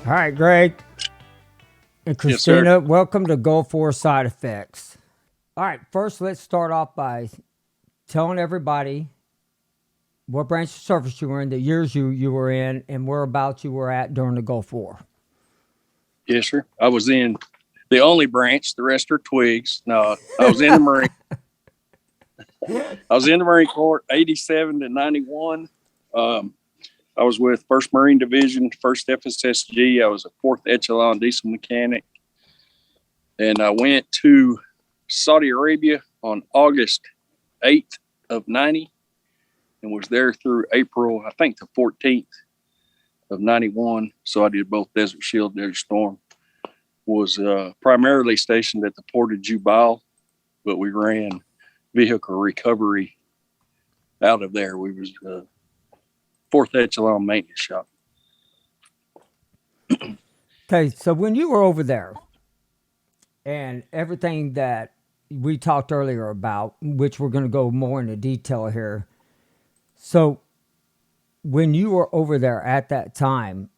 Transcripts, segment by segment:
All right, Greg and Yes, sir. Christina, welcome to Gulf War Side Effects. All right, first let's start off by telling everybody what branch of service you were in, the years you were in, and whereabouts you were at during the Gulf War. Yes, sir. I was in the only branch. The rest are twigs. No, I was in the Marine. I was in the Marine Corps, 87 to 91. Um, I was with First Marine Division, First FSSG. I was a fourth echelon diesel mechanic, and I went to Saudi Arabia on August 8th of 90, and was there through April, I think, the 14th of 91. So I did both Desert Shield, Desert Storm. Was primarily stationed at the port of Jubail, but we ran vehicle recovery out of there. We was fourth echelon maintenance shop. Okay, so when you were over there and everything that we talked earlier about, which we're going to go more into detail here. So when you were over there at that time,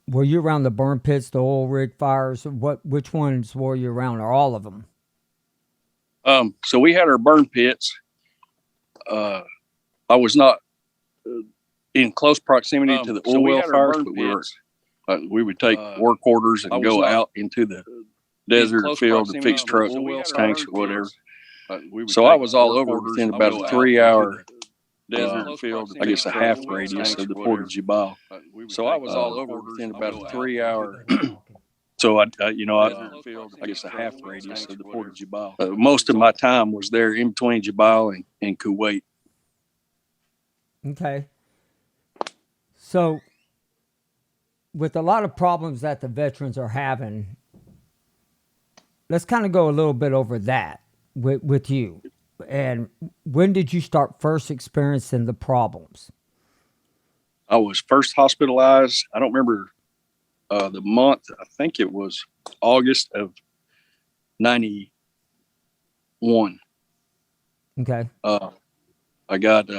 were you around the burn pits, the oil rig fires? Which ones were you around, or all of them? So we had our burn pits. I was not in close proximity to the oil well fires, but we would take work orders and go out into the desert field to fix trucks, tanks, or whatever. So I was all over within about a 3-hour desert field, I guess a half radius of the port of Jubail. So I was all over within about a 3-hour. So I guess a half radius of the port of Jubail. Most of my time was there in between Jubail and Kuwait. Okay. So, with a lot of problems that the veterans are having, let's kind of go a little bit over that with you. And when did you start first experiencing the problems? I was first hospitalized. I don't remember the month. I think it was August of 91. Okay. I got,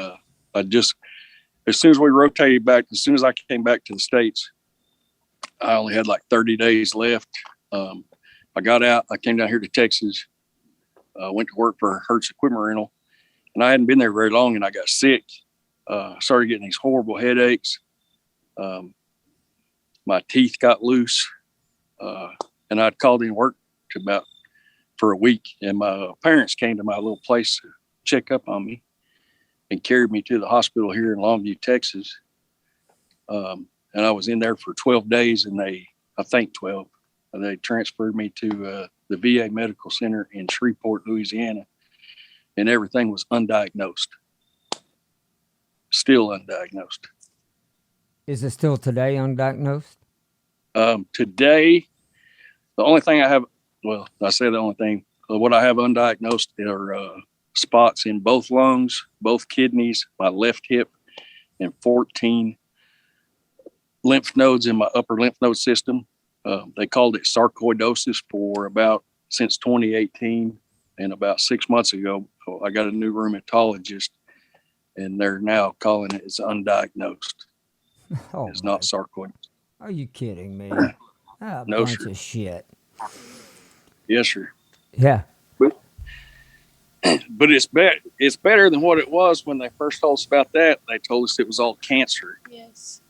as soon as we rotated back, as soon as I came back to the States, I only had like 30 days left. I got out, I came down here to Texas, went to work for Hertz Equipment Rental, and I hadn't been there very long, and I got sick. Started getting these horrible headaches. My teeth got loose, and I'd called in work for a week, and my parents came to my little place to check up on me and carried me to the hospital here in Longview, Texas. And I was in there for 12 days, and I think 12, and they transferred me to the VA Medical Center in Shreveport, Louisiana, and everything was undiagnosed. Still undiagnosed. Is it still today undiagnosed? Today, the only thing I have, well, I say the only thing, what I have undiagnosed are spots in both lungs, both kidneys, my left hip, and 14 lymph nodes in my upper lymph node system. They called it sarcoidosis since 2018. And about 6 months ago, I got a new rheumatologist, and they're now calling it undiagnosed. Oh, it's not sarcoidosis. Are you kidding me? A No, bunch sir. of shit. Yes, sir. Yeah. But it's better than what it was when they first told us about that. They told us it was all cancer. Yes.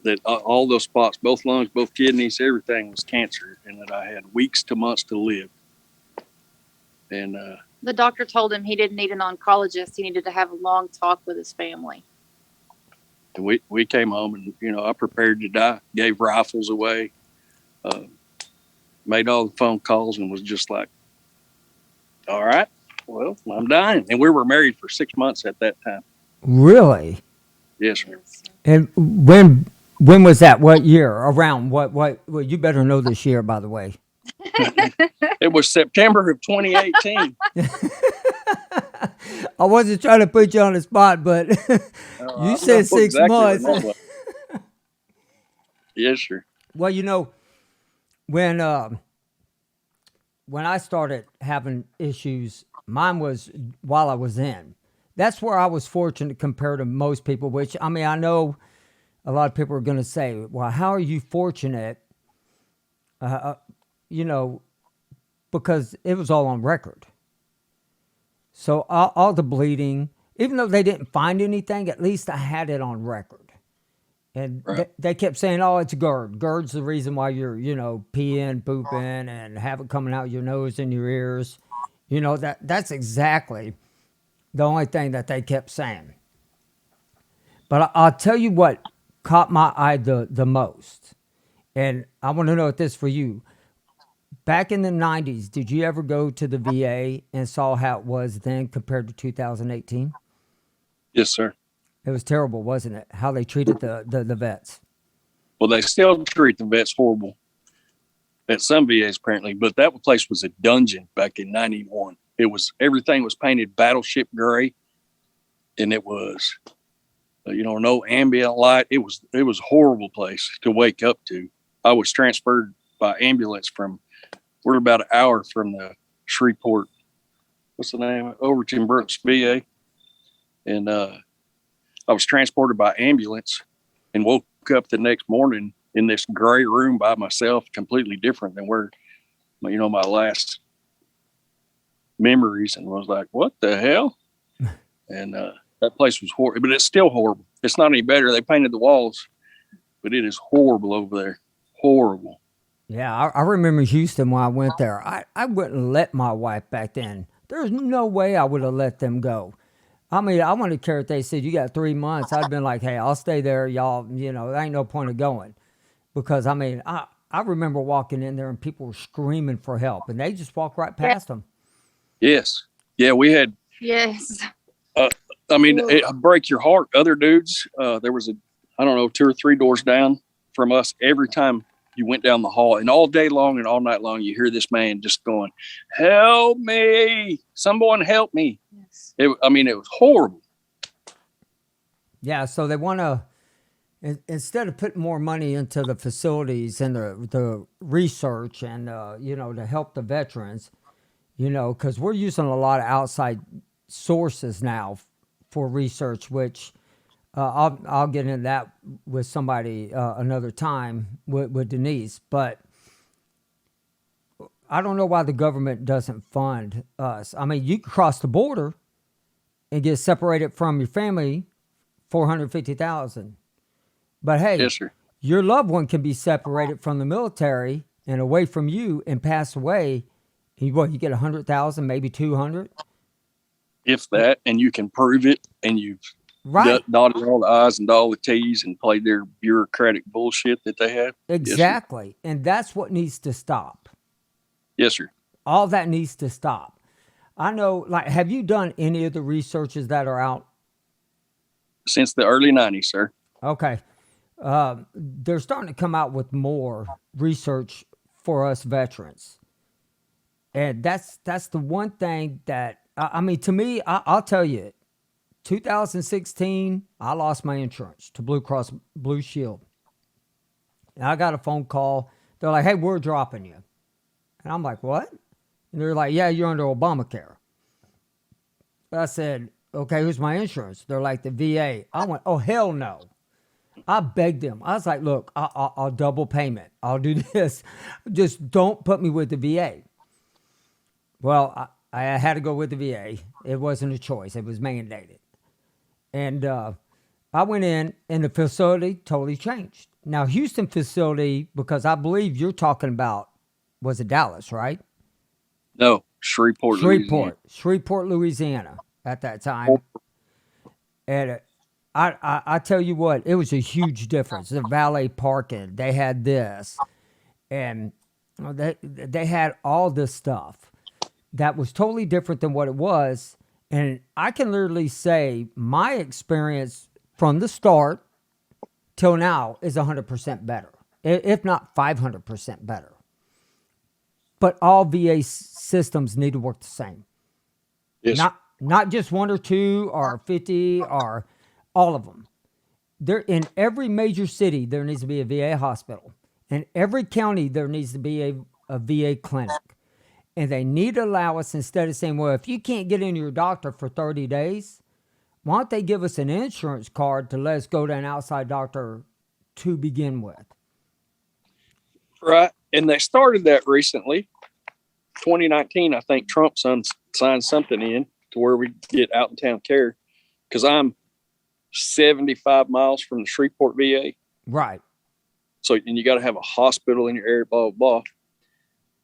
That all those spots, both lungs, both kidneys, everything was cancer, and that I had weeks to months to live. And the doctor told him he didn't need an oncologist. He needed to have a long talk with his family. And we came home, and I prepared to die. Gave rifles away, made all the phone calls, and was just like, "All right, well, I'm dying." And we were married for 6 months at that time. Really? Yes, sir. Yes. And when was that? What year? Around what? Well, you better know this year, by the way. It was September of 2018. I wasn't trying to put you on the spot, but you said 6 months. Yes, sir. Well, when I started having issues, mine was while I was in. That's where I was fortunate compared to most people. Which I mean, I know a lot of people are going to say, well, how are you fortunate? You know, because it was all on record. So all the bleeding, even though they didn't find anything, at least I had it on record. And Right. they kept saying, oh, it's GERD. GERD's the reason why you're, peeing, pooping, and have it coming out your nose and your ears. That's exactly the only thing that they kept saying. But I'll tell you what caught my eye the most. And I want to know if this for you. Back in the 90s, did you ever go to the VA and saw how it was then compared to 2018? Yes, sir. It was terrible, wasn't it? How they treated the vets. Well, they still treat the vets horrible at some VAs apparently, but that place was a dungeon back in '91. Everything was painted battleship gray, and it was, no ambient light. It was a horrible place to wake up to. I was transferred by ambulance we're about an hour from the Shreveport, what's the name? Overton Brooks VA. And I was transported by ambulance and woke up the next morning in this gray room by myself, completely different than where, my last memories, and was like, what the hell? And that place was horrible, but it's still horrible. It's not any better. They painted the walls, but it is horrible over there. Horrible. Yeah, I remember Houston when I went there. I wouldn't let my wife back then. There's no way I would have let them go. I mean, I wanted to care if they said, you got 3 months. I'd been like, hey, I'll stay there. Y'all, there ain't no point of going. Because, I mean, I remember walking in there and people were screaming for help. And they just walked right past them. Yes. Yeah, we had, Yes. it break your heart. Other dudes, there was 2 or 3 doors down from us every time you went down the hall, and all day long and all night long, you hear this man just going, help me, someone help me. Yes. It was horrible. Yeah, so they want to, instead of putting more money into the facilities and the research and, to help the veterans, because we're using a lot of outside sources now for research, which I'll get into that with somebody another time with Denise. But I don't know why the government doesn't fund us. I mean, you can cross the border and get separated from your family, $450,000. But hey, Yes, sir. your loved one can be separated from the military and away from you and pass away. You get 100,000, maybe 200. If that, and you can prove it, and you've Right. dotted all the I's and all the T's and played their bureaucratic bullshit that they have. Exactly. And that's what needs to stop. Yes, sir. All that needs to stop. I know, have you done any of the researches that are out? Since the early '90s, sir. Okay. They're starting to come out with more research for us veterans. And that's the one thing that, to me, I'll tell you, 2016, I lost my insurance to Blue Cross Blue Shield. And I got a phone call. They're like, hey, we're dropping you. And I'm like, what? And they're like, yeah, you're under Obamacare. I said, okay, who's my insurance? They're like, the VA. I went, oh, hell no. I begged them. I was like, look, I'll double payment. I'll do this. Just don't put me with the VA. Well, I had to go with the VA. It wasn't a choice. It was mandated. And I went in, and the facility totally changed. Now, Houston facility, because I believe you're talking about, was it Dallas, right? No, Shreveport, Louisiana. Shreveport, Louisiana at that time. And I tell you what, it was a huge difference. The valet parking, they had this. And they had all this stuff that was totally different than what it was. And I can literally say my experience from the start till now is 100% better, if not 500% better. But all VA systems need to work the same. Yes, Not just 1 or 2 or 50 or all of them. In every major city, there needs to be a VA hospital. In every county, there needs to be a VA clinic. And they need to allow us, instead of saying, well, if you can't get into your doctor for 30 days, why don't they give us an insurance card to let us go to an outside doctor to begin with. Right. And they started that recently. 2019, I think Trump signed something in to where we get out in town care, because I'm 75 miles from the Shreveport VA. Right. So, and you got to have a hospital in your area, blah, blah, blah.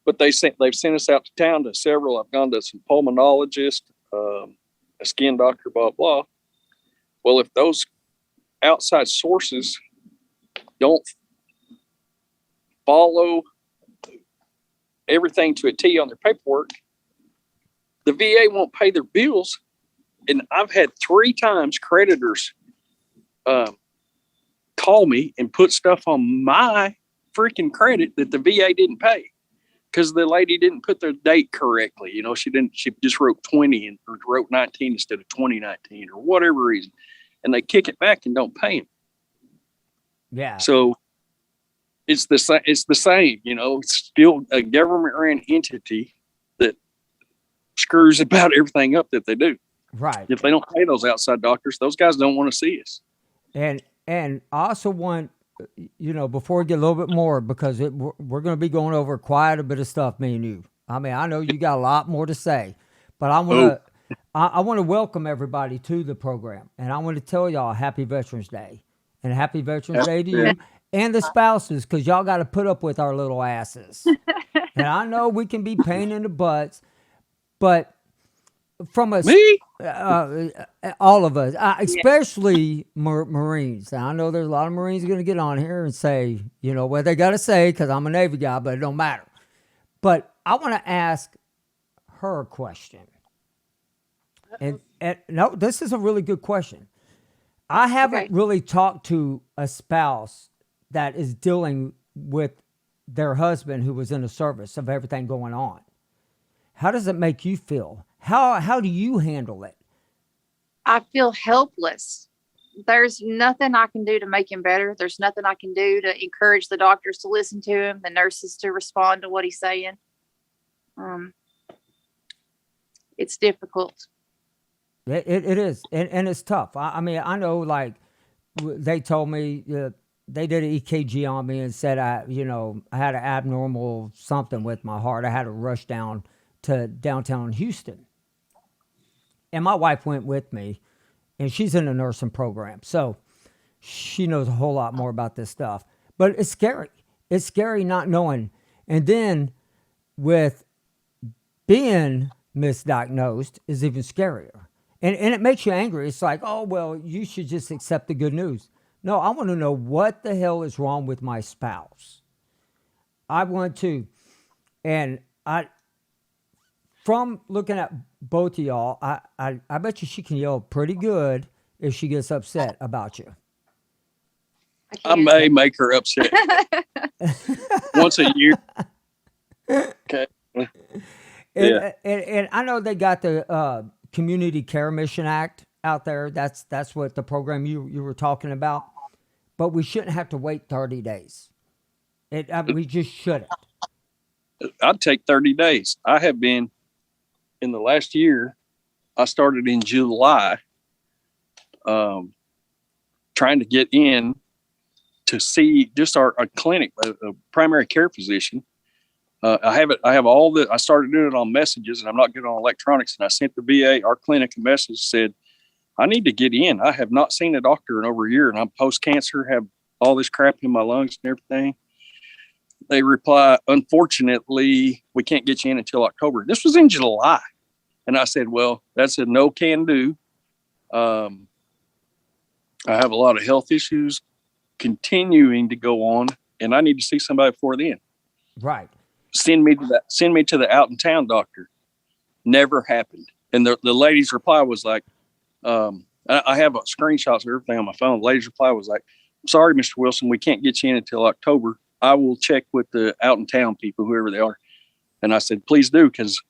But they've sent us out to town to several. I've gone to some pulmonologists, a skin doctor, blah, blah. Well, if those outside sources don't follow everything to a T on their paperwork, the VA won't pay their bills. And I've had 3 times creditors call me and put stuff on my freaking credit that the VA didn't pay because the lady didn't put the date correctly. You know, she just wrote 20 and or wrote 19 instead of 2019 or whatever reason. And they kick it back and don't pay them. Yeah. So it's the same, you know, it's still a government ran entity that screws about everything up that they do. Right. If they don't pay those outside doctors, those guys don't want to see us. And I also want, you know, before we get a little bit more, because we're going to be going over quite a bit of stuff, me and you. I mean, I know you got a lot more to say, but I want to welcome everybody to the program, and I want to tell y'all Happy Veterans Day, and Happy Veterans Day to you and the spouses, because y'all got to put up with our little asses. And I know we can be pain in the butts, but from a Me? all of us, especially Marines. Now, I know there's a lot of Marines going to get on here and say, you know, what they got to say, because I'm a Navy guy, but it don't matter. But I want to ask her a question. And no, this is a really good question. I haven't really talked to a spouse that is dealing with their husband who was in the service of everything going on. How does it make you feel? How do you handle it? I feel helpless. There's nothing I can do to make him better. There's nothing I can do to encourage the doctors to listen to him, the nurses to respond to what he's saying. It's difficult. It is, and it's tough. I mean, I know, like, they told me they did an EKG on me and said I had an abnormal something with my heart. I had to rush down to downtown Houston. And my wife went with me, and she's in a nursing program, so she knows a whole lot more about this stuff. But it's scary. It's scary not knowing. And then with being misdiagnosed is even scarier. And it makes you angry. It's like, oh, well, you should just accept the good news. No, I want to know what the hell is wrong with my spouse. I want to. And from looking at both of y'all, I bet you she can yell pretty good if she gets upset about you. I may make her upset once a year. Okay. And I know they got the Community Care Mission Act out there. That's what the program you were talking about. But we shouldn't have to wait 30 days. We just shouldn't. I'd take 30 days. I have been, in the last year, I started in July, trying to get in to see just our clinic, a primary care physician. I started doing it on messages, and I'm not good on electronics. And I sent the VA, our clinic, a message, said, I need to get in. I have not seen a doctor in over a year, and I'm post-cancer, have all this crap in my lungs and everything. They reply, unfortunately, we can't get you in until October. This was in July. And I said, well, that's a no can do. I have a lot of health issues continuing to go on, and I need to see somebody before then. Right. Send me to the out in town doctor. Never happened. And the lady's reply was like, I have screenshots of everything on my phone. The lady's reply was like, sorry, Mr. Wilson, we can't get you in until October. I will check with the out in town people, whoever they are. And I said, please do, because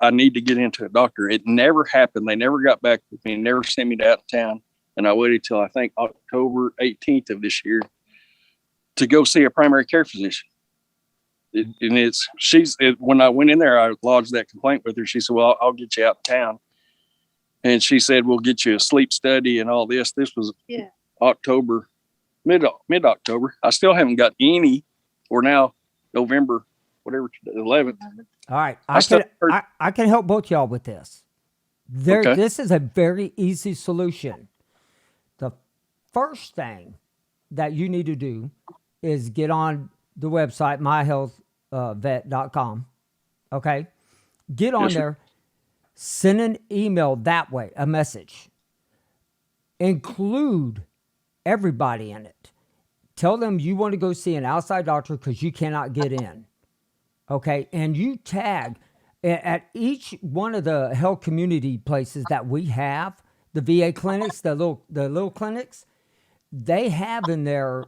I need to get into a doctor. It never happened. They never got back with me, never sent me to out of town. And I waited till I think October 18th of this year to go see a primary care physician. When I went in there, I lodged that complaint with her. She said, well, I'll get you out of town. And she said, we'll get you a sleep study and all this. This was October mid October. I still haven't got any. We're now November, whatever, the 11th. All right. I still heard- I can help both y'all with this. Okay. This is a very easy solution. The first thing that you need to do is get on the website, myhealthvet.com. Okay. Get on Yes, sir. there, send an email that way, a message. Include everybody in it. Tell them you want to go see an outside doctor because you cannot get in. Okay. And you tag at each one of the health community places that we have, the VA clinics, the little clinics, they have in there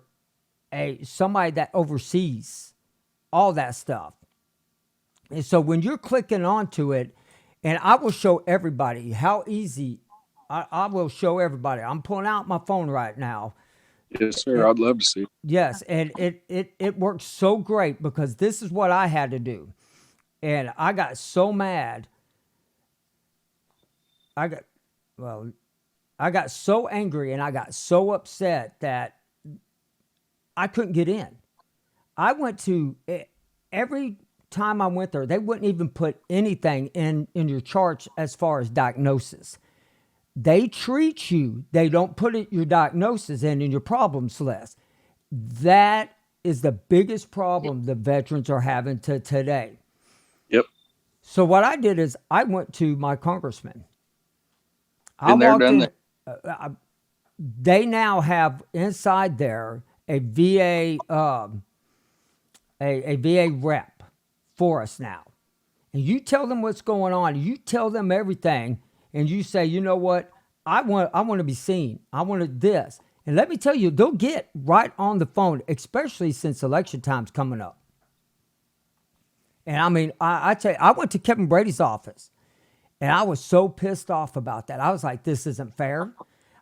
somebody that oversees all that stuff. And so when you're clicking onto it, and I will show everybody how easy, I will show everybody. I'm pulling out my phone right now. Yes, sir. I'd love to see it. Yes, and it works so great because this is what I had to do. And I got so mad. I got so angry and I got so upset that I couldn't get in. I went to every time I went there, they wouldn't even put anything in your charts as far as diagnosis. They treat you. They don't put your diagnosis in your problems list. That is the biggest problem the veterans are having today. Yep. So what I did is I went to my congressman. Been there, done that. They now have inside there a VA a VA rep for us now. And you tell them what's going on. You tell them everything, and you say, you know what? I want to be seen. I want this. And let me tell you, they'll get right on the phone, especially since election time's coming up. And I mean, I tell you, I went to Kevin Brady's office, and I was so pissed off about that. I was like, this isn't fair.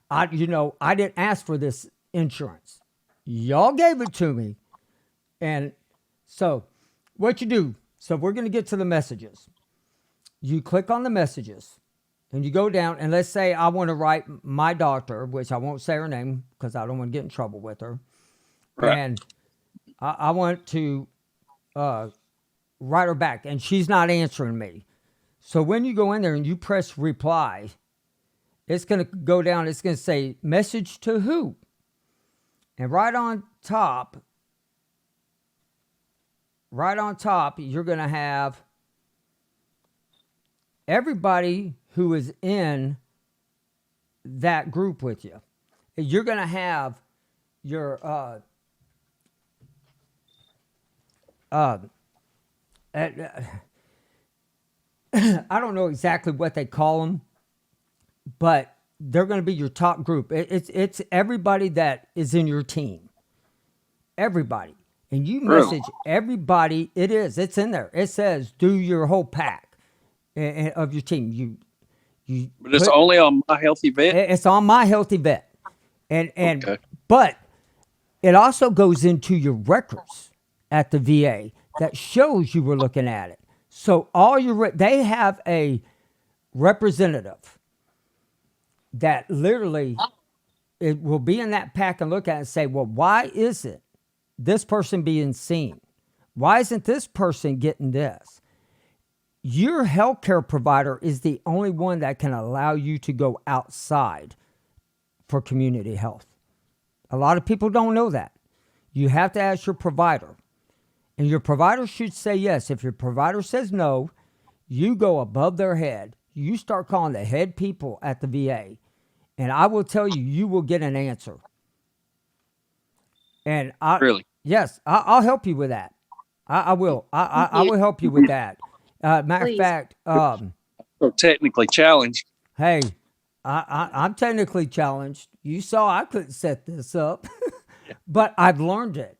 I didn't ask for this insurance. Y'all gave it to me. And so what you do, so we're going to get to the messages. You click on the messages and you go down, and let's say I want to write my doctor, which I won't say her name because I don't want to get in trouble with her. Right. And I want to write her back, and she's not answering me. So when you go in there and you press reply, it's going to go down. It's going to say message to who? And right on top, you're going to have everybody who is in that group with you. You're going to have your I don't know exactly what they call them, but they're going to be your top group. It's everybody that is in your team. Everybody. And you Really? message everybody. It's in there. It says do your whole pack of your team. But it's only on My Healthy Vet. It's on My Healthy Vet. And Okay. But it also goes into your records at the VA that shows you were looking at it. So they have a representative that literally it will be in that pack and look at it and say, well, why is it this person being seen? Why isn't this person getting this? Your healthcare provider is the only one that can allow you to go outside for community health. A lot of people don't know that. You have to ask your provider. And your provider should say yes. If your provider says no, you go above their head. You start calling the head people at the VA. And I will tell you, you will get an answer. And Really? Yes, I'll help you with that. I will. I will help you with that. Matter of Please. fact, So technically challenged. hey, I'm technically challenged. You saw I couldn't set this up, but I've learned it.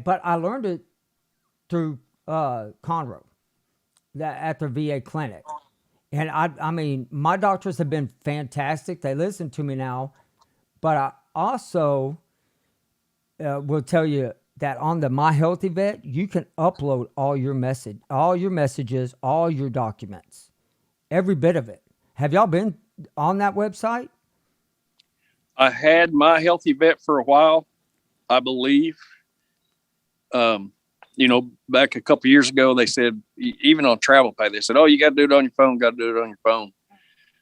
But I learned it through Conroe, at the VA clinic. And I mean, my doctors have been fantastic. They listen to me now. But I also will tell you that on the My Healthy Vet, you can upload all your messages, all your documents, every bit of it. Have y'all been on that website? I had My Healthy Vet for a while, I believe, back a couple years ago, they said, even on travel pay, they said, oh, you got to do it on your phone, got to do it on your phone.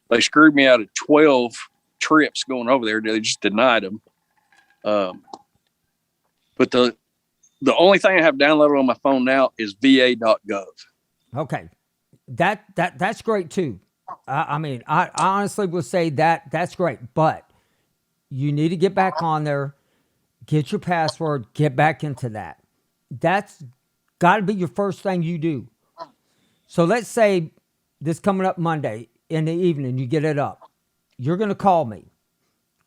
They screwed me out of 12 trips going over there. They just denied them. But the only thing I have downloaded on my phone now is va.gov. Okay. That's great too. I mean, I honestly will say that's great, but you need to get back on there, get your password, get back into that. That's got to be your first thing you do. So let's say this coming up Monday in the evening, you get it up. You're going to call me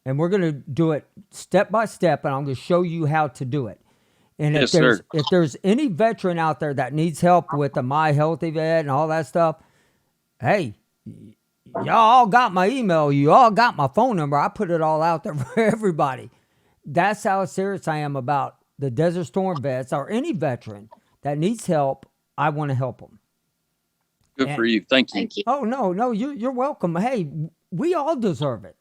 and we're going to do it step by step, and I'm going to show you how to do it. And Yes, sir. if there's any veteran out there that needs help with the My Healthy Vet and all that stuff, hey, y'all all got my email. You all got my phone number. I put it all out there for everybody. That's how serious I am about the Desert Storm vets or any veteran that needs help. I want to help them. Good for you. Thank you. Thank you. Oh, no, you're welcome. Hey, we all deserve it.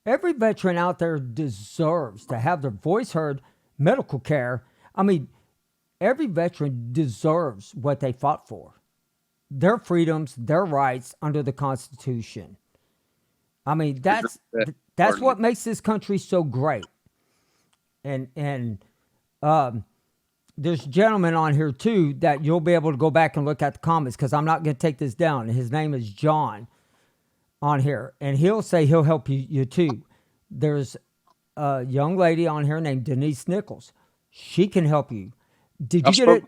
Every veteran out there deserves to have their voice heard, medical care. I mean, every veteran deserves what they fought for. Their freedoms, their rights under the Constitution. I mean, that's what makes this country so great. And there's a gentleman on here too that you'll be able to go back and look at the comments, because I'm not going to take this down. His name is John on here, and he'll say he'll help you too. There's a young lady on here named Denise Nichols. She can help you. Did you get it?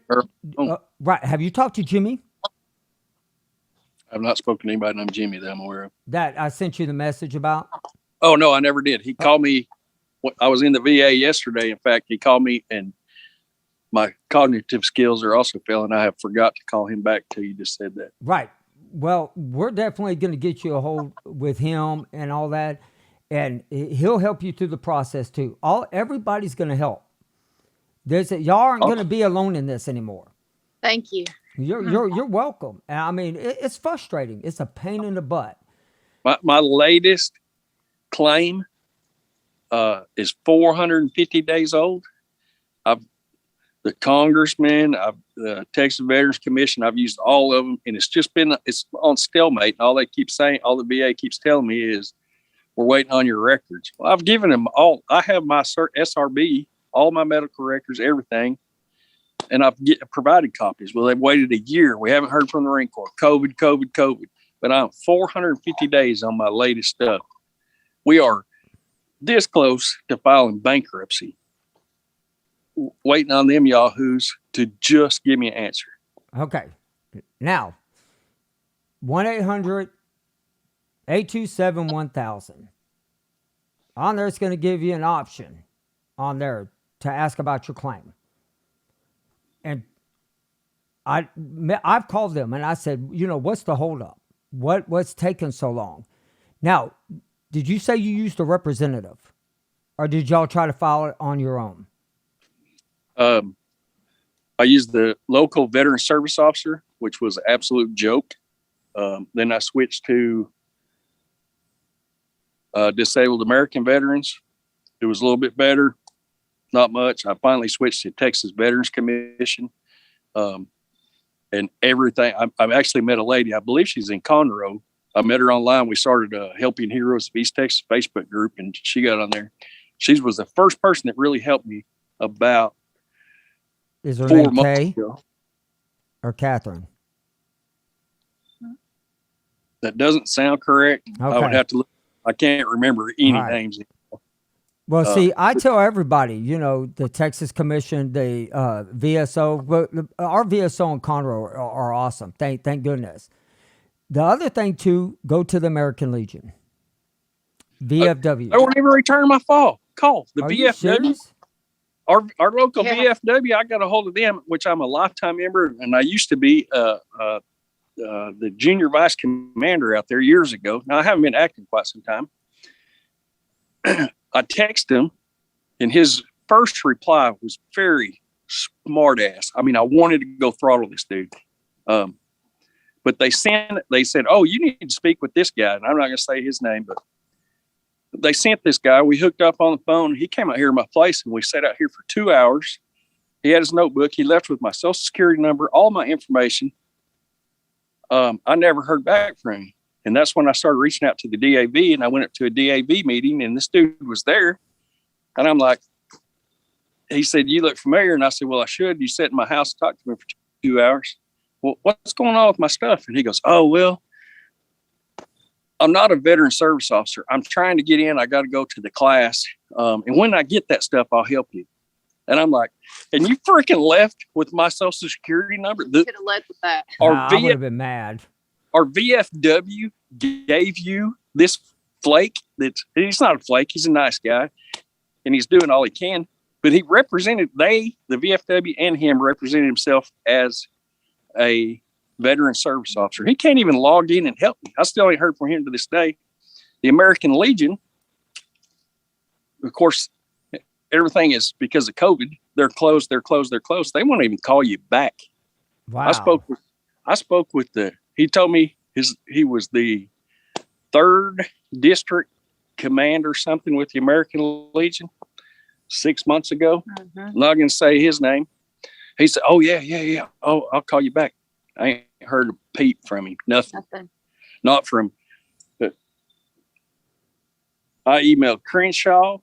Right. Have you talked to Jimmy? I've not spoken to anybody named Jimmy that I'm aware of. That I sent you the message about? Oh, no, I never did. He called me. I was in the VA yesterday. In fact, he called me, and my cognitive skills are also failing. I have forgot to call him back till you just said that. Right. Well, we're definitely going to get you a hold with him and all that, and he'll help you through the process too. Everybody's going to help. Y'all aren't going to be alone in this anymore. Thank you. You're welcome. And I mean, it's frustrating. It's a pain in the butt. My latest claim is 450 days old. The congressman, the Texas Veterans Commission, I've used all of them, and it's on stalemate. And all they keep saying, all the VA keeps telling me is, we're waiting on your records. Well, I've given them all. I have my SRB, all my medical records, everything, and I've provided copies. Well, they've waited a year. We haven't heard from the Marine Corps. COVID. But I'm 450 days on my latest stuff. We are this close to filing bankruptcy. Waiting on them yahoos to just give me an answer. Okay. Now, 1-800-827-1000. On there, it's going to give you an option on there to ask about your claim. And I've called them and I said, what's the holdup? What's taking so long? Now, did you say you used a representative, or did y'all try to file it on your own? I used the local veteran service officer, which was an absolute joke. Then I switched to disabled American veterans. It was a little bit better, not much. I finally switched to Texas Veterans Commission, and everything. I've actually met a lady. I believe she's in Conroe. I met her online. We started Helping Heroes of East Texas Facebook group, and she got on there. She was the first person that really helped me about. Is her name Kay or Catherine? That doesn't sound correct. Okay. I would have to look. I can't remember any names. Well, see, I tell everybody, the Texas Commission, the VSO, our VSO and Conroe are awesome. Thank goodness. The other thing too, go to the American Legion, VFW. I won't even return my call. The Are you VFW. serious? Our local Yeah. VFW, I got a hold of them, which I'm a lifetime member, and I used to be the junior vice commander out there years ago. Now I haven't been active quite some time. I texted him, and his first reply was very smart ass. I mean, I wanted to go throttle this dude. But they said, oh, you need to speak with this guy. And I'm not going to say his name, but they sent this guy. We hooked up on the phone. He came out here to my place and we sat out here for 2 hours. He had his notebook. He left with my social security number, all my information. I never heard back from him. And that's when I started reaching out to the DAV, and I went up to a DAV meeting and this dude was there. And I'm like, he said, "You look familiar." And I said, "Well, I should. You sat in my house and talked to me for 2 hours. Well, what's going on with my stuff?" And he goes, "Oh, well, I'm not a veteran service officer. I'm trying to get in. I got to go to the class. And when I get that stuff, I'll help you." And I'm like, "And you freaking left with my social security number?" Could have led with that. I would have been mad. Our VFW gave you this flake he's not a flake. He's a nice guy and he's doing all he can, but he represented, the VFW and him represented himself as a veteran service officer. He can't even log in and help me. I still ain't heard from him to this day. The American Legion, of course, everything is because of COVID. They're closed. They won't even call you back. Wow. I spoke with he told me he was the 3rd district commander or something with the American Legion 6 months ago. Mm-hmm. I'm not going to say his name. He said, "Oh, yeah. Oh, I'll call you back." I ain't heard a peep from him. Nothing. Not from, but I emailed Crenshaw.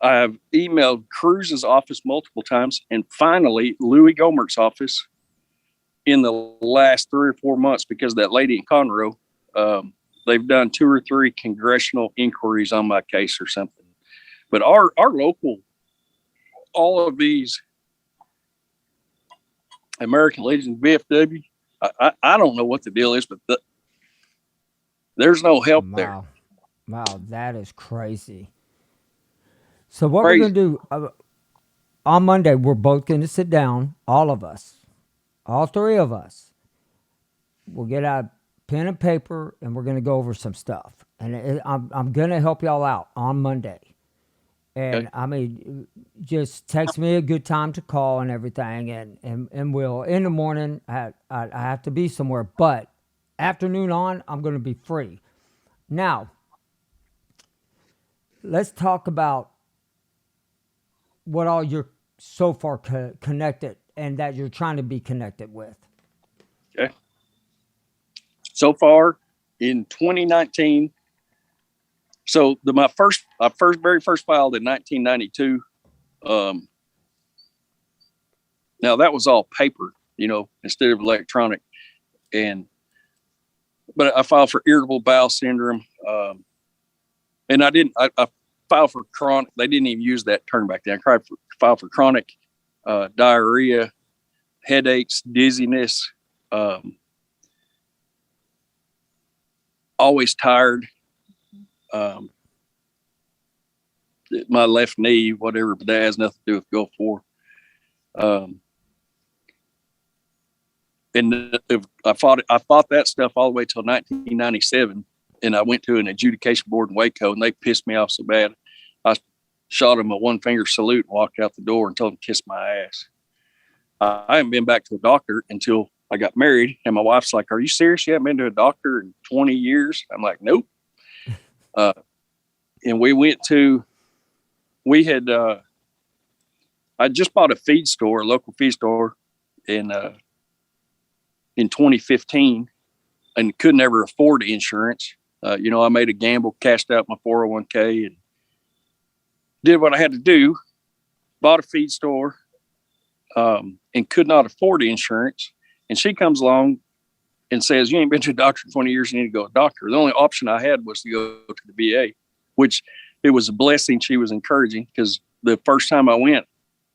I've emailed Cruz's office multiple times, and finally Louis Gomert's office in the last 3 or 4 months, because that lady in Conroe, they've done 2 or 3 congressional inquiries on my case or something. But our local, all of these American Legion, VFW, I don't know what the deal is, but there's no help there. Wow, that is crazy. So what we're going to do on Monday, we're both going to sit down, all of us, all 3 of us. We'll get out pen and paper, and we're going to go over some stuff. And I'm going to help y'all out on Monday. And Okay. I mean, just text me a good time to call and everything, and we'll, in the morning, I have to be somewhere, but afternoon on, I'm going to be free. Now, let's talk about what all you're so far connected and that you're trying to be connected with. Okay. So far in 2019, so my very first filed in 1992. Now that was all paper, instead of electronic, but I filed for irritable bowel syndrome, and I filed for chronic. They didn't even use that term back then. I filed for chronic diarrhea, headaches, dizziness, always tired. My left knee, whatever, but that has nothing to do with Gulf War. And I fought that stuff all the way till 1997, and I went to an adjudication board in Waco, and they pissed me off so bad. I shot them a 1-finger salute and walked out the door and told them to kiss my ass. I haven't been back to a doctor until I got married, and my wife's like, "Are you serious? You haven't been to a doctor in 20 years?" I'm like, "Nope." And I just bought a local feed store in 2015, and could never afford insurance. I made a gamble, cashed out my 401k, and did what I had to do. Bought a feed store, and could not afford insurance. And she comes along and says, "You ain't been to a doctor in 20 years. You need to go to a doctor." The only option I had was to go to the VA, which it was a blessing. She was encouraging, because the first time I went,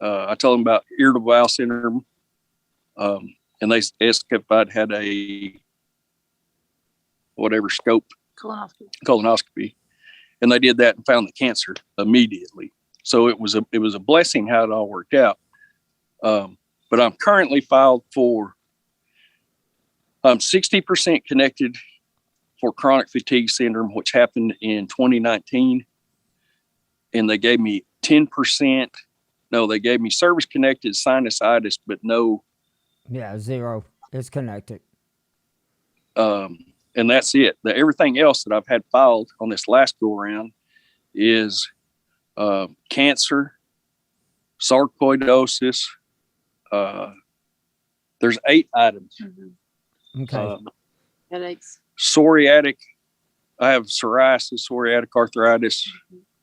I told them about irritable bowel syndrome. And they asked if I'd had a scope colonoscopy, and they did that and found the cancer immediately. So it was a blessing how it all worked out. But I'm currently filed for. I'm 60% connected for chronic fatigue syndrome, which happened in 2019, and they gave me 10%. No, they gave me service connected sinusitis, but no. Yeah, 0. It's connected. And and that's it. Everything else that I've had filed on this last go around is cancer, sarcoidosis. There's 8 items. Okay. Headaches. Psoriatic. I have psoriasis, psoriatic arthritis.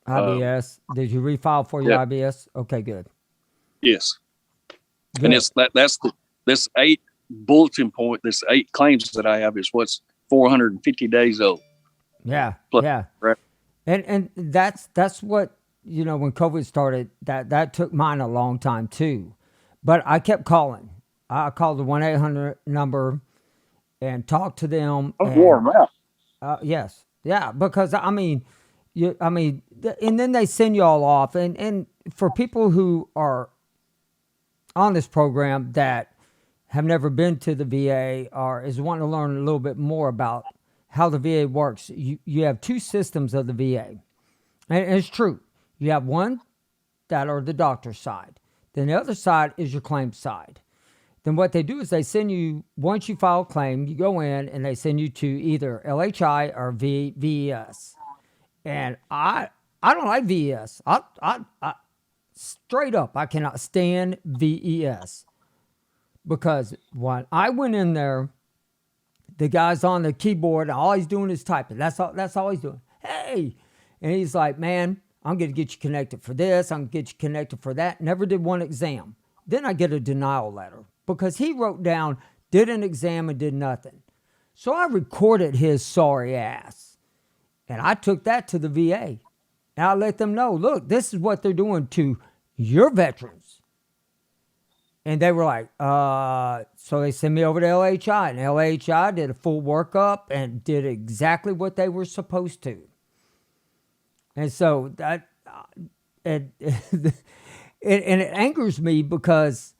IBS. Did you refile for your yeah. IBS? Okay, good. Yes, Good. and it's this 8 bulletin point. This 8 claims that I have is what's 450 days old. Yeah. Plus, Yeah. right. And that's what, you know, when COVID started, that took mine a long time too. But I kept calling. I called the 1-800 number and talked to them. I'm and, warm out. yes. Yeah, because and then they send you all off. And for people who are on this program that have never been to the VA or is wanting to learn a little bit more about how the VA works, you have 2 systems of the VA. And it's true. You have one that are the doctor's side. Then the other side is your claim side. Then what they do is they send you, once you file a claim, you go in and they send you to either LHI or VES. And I don't like VES. I straight up, I cannot stand VES. Because when I went in there, the guy's on the keyboard and all he's doing is typing. That's all he's doing. Hey. And he's like, man, I'm going to get you connected for this. I'm going to get you connected for that. Never did one exam. Then I get a denial letter because he wrote down, did an exam and did nothing. So I recorded his sorry ass. And I took that to the VA. And I let them know, look, this is what they're doing to your veterans. And they were like, so they sent me over to LHI. And LHI did a full workup and did exactly what they were supposed to. And so that, and it angers me because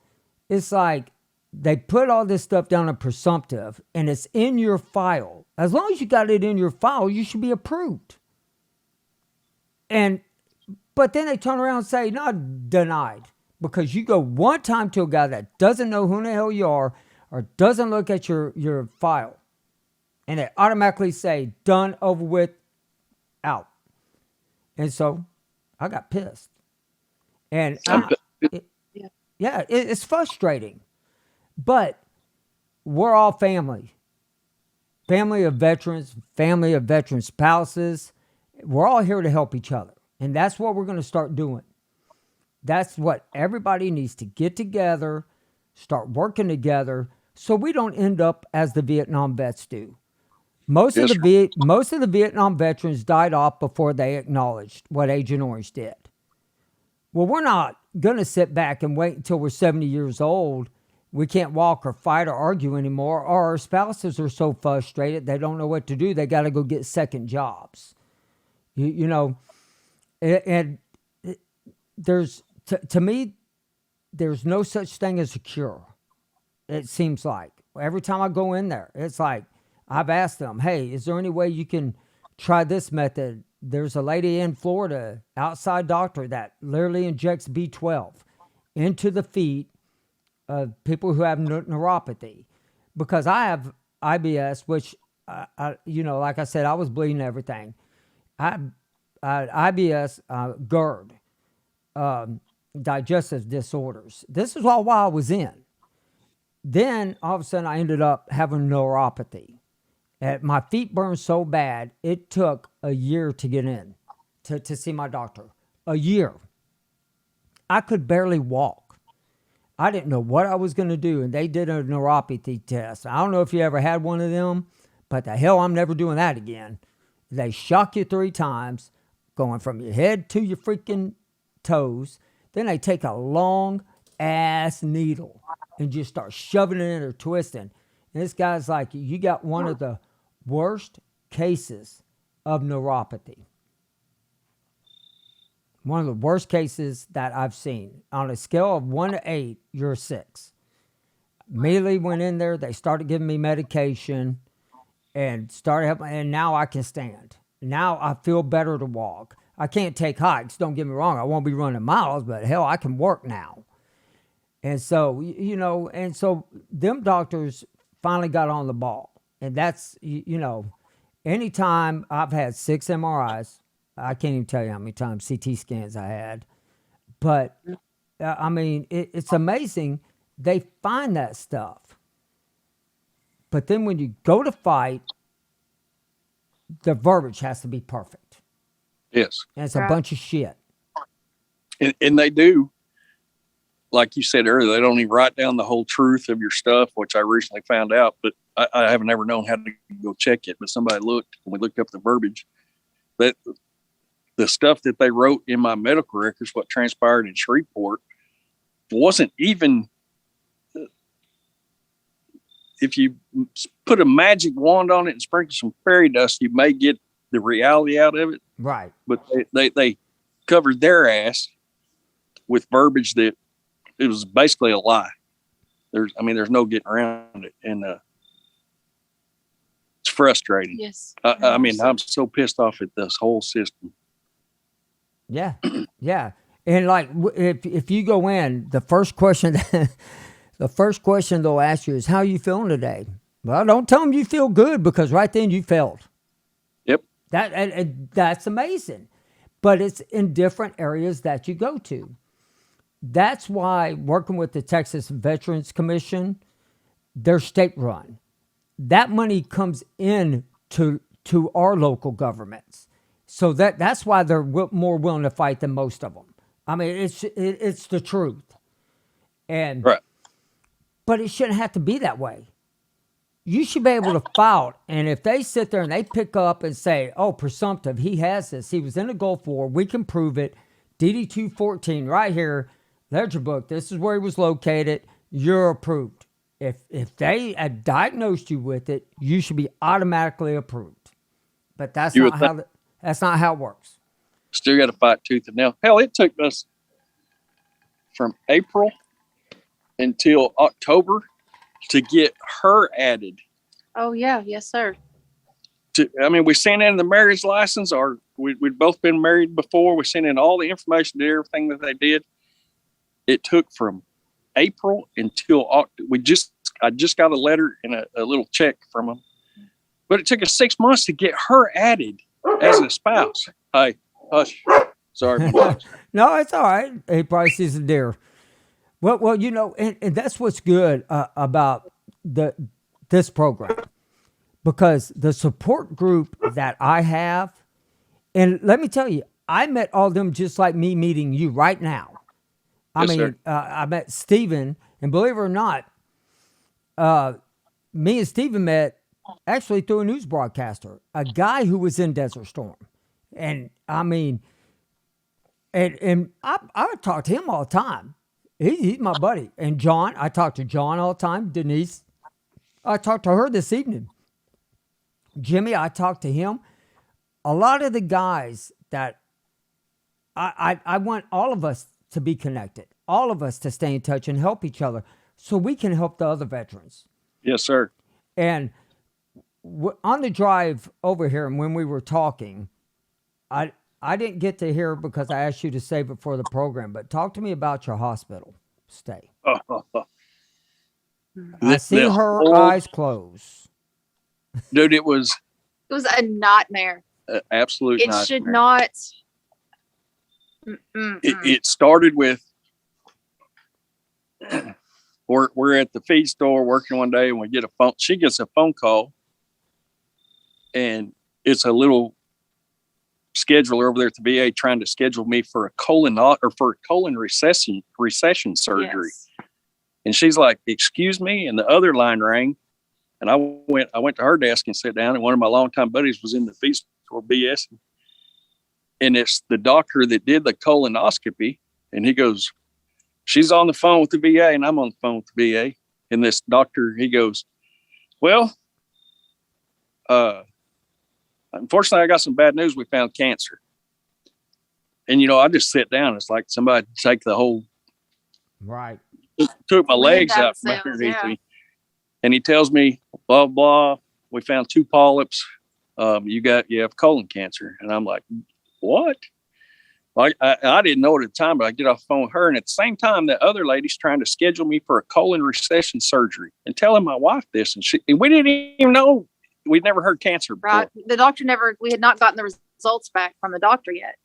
it's like they put all this stuff down in presumptive and it's in your file. As long as you got it in your file, you should be approved. But then they turn around and say, no, denied. Because you go one time to a guy that doesn't know who the hell you are or doesn't look at your file. And they automatically say, done, over with, out. And so I got pissed. And it's frustrating. But we're all family. Family of veterans spouses. We're all here to help each other. And that's what we're going to start doing. That's what everybody needs to get together, start working together, so we don't end up as the Vietnam vets do. Most of the Vietnam veterans died off before they acknowledged what Agent Orange did. Well, we're not going to sit back and wait until we're 70 years old. We can't walk or fight or argue anymore, or our spouses are so frustrated they don't know what to do. They got to go get second jobs. You know, and there's, to me, there's no such thing as a cure. It seems like every time I go in there, it's like, I've asked them, hey, is there any way you can try this method? There's a lady in Florida, outside doctor, that literally injects B12 into the feet of people who have neuropathy. Because I have IBS, which, like I said, I was bleeding everything. IBS, GERD, digestive disorders. This is all while I was in. Then all of a sudden I ended up having neuropathy. And my feet burned so bad, it took a year to get in to see my doctor. A year. I could barely walk. I didn't know what I was going to do. And they did a neuropathy test. I don't know if you ever had one of them, but the hell, I'm never doing that again. They shock you 3 times, going from your head to your freaking toes. Then they take a long ass needle and just start shoving it in or twisting. And this guy's like, you got one of the worst cases of neuropathy. One of the worst cases that I've seen. On a scale of 1 to 8, you're a 6. Immediately went in there. They started giving me medication and started helping. And now I can stand. Now I feel better to walk. I can't take hikes. Don't get me wrong. I won't be running miles, but hell, I can work now. And so, and so them doctors finally got on the ball. And that's, anytime I've had 6 MRIs, I can't even tell you how many times CT scans I had. But I mean, it's amazing they find that stuff. But then when you go to fight, the verbiage has to be perfect. Yes. And it's a Right. bunch of shit. And they do, like you said earlier, they don't even write down the whole truth of your stuff, which I recently found out, but I haven't ever known how to go check it. But somebody looked, and we looked up the verbiage. That the stuff that they wrote in my medical records, what transpired in Shreveport, wasn't even. If you put a magic wand on it and sprinkle some fairy dust, you may get the reality out of it. Right. But they covered their ass with verbiage that it was basically a lie. There's no getting around it, and it's frustrating. Yes. I mean, I'm so pissed off at this whole system. Yeah. Yeah. And like, if you go in, the first question, the first question they'll ask you is, how are you feeling today? Well, don't tell them you feel good, because right then you failed. Yep. That's amazing. But it's in different areas that you go to. That's why working with the Texas Veterans Commission, they're state run. That money comes in to our local governments. So that's why they're more willing to fight than most of them. I mean, it's the truth. And Right. but it shouldn't have to be that way. You should be able to file. And if they sit there and they pick up and say, oh, presumptive, he has this, he was in the Gulf War, we can prove it, DD 214 right here, there's your book, this is where he was located, you're approved. If they had diagnosed you with it, you should be automatically approved. But that's You not would how that's not how it works. Still got to fight tooth and nail. Hell, it took us from April until October to get her added. Oh yeah. Yes, sir. We sent in the marriage license, or we'd both been married before. We sent in all the information to everything that they did. It took from April until I just got a letter and a little check from them, but it took us 6 months to get her added as a spouse. Hey, hush. Sorry, my dogs. No, it's all right. He probably sees a deer. Well, and that's what's good about this program, because the support group that I have, and let me tell you, I met all of them just like me meeting you right now. Yes, sir. I met Stephen, and believe it or not, me and Stephen met actually through a news broadcaster, a guy who was in Desert Storm. And I mean, and I talk to him all the time. He's my buddy. And John, I talk to John all the time. Denise, I talked to her this evening. Jimmy, I talked to him. A lot of the guys that I want all of us to be connected, all of us to stay in touch and help each other so we can help the other veterans. Yes, sir. And on the drive over here, and when we were talking, I didn't get to hear because I asked you to save it for the program, but talk to me about your hospital stay. I see her eyes close. Dude, it was It was a nightmare. an absolute It nightmare. should not. Mm-mm-mm. It started with we're at the feed store working one day, and we get a phone. She gets a phone call, and it's a little scheduler over there at the VA trying to schedule me for a colon recession surgery. Yes. And she's like, "Excuse me," and the other line rang, and I went to her desk and sat down, and one of my longtime buddies was in the feed store BS, and it's the doctor that did the colonoscopy, and he goes, "She's on the phone with the VA," and I'm on the phone with the VA, and this doctor, he goes, "Well, unfortunately, I got some bad news. We found cancer." And I just sit down. It's like somebody take the whole Right. took my Wind legs out out from cells, underneath yeah. me. And he tells me, blah, blah, we found 2 polyps. You have colon cancer. And I'm like, what? I didn't know it at the time, but I get off the phone with her. And at the same time, the other lady's trying to schedule me for a colon recession surgery and telling my wife this. And we didn't even know, we'd never heard cancer before. Right. The doctor we had not gotten the results back from the doctor yet.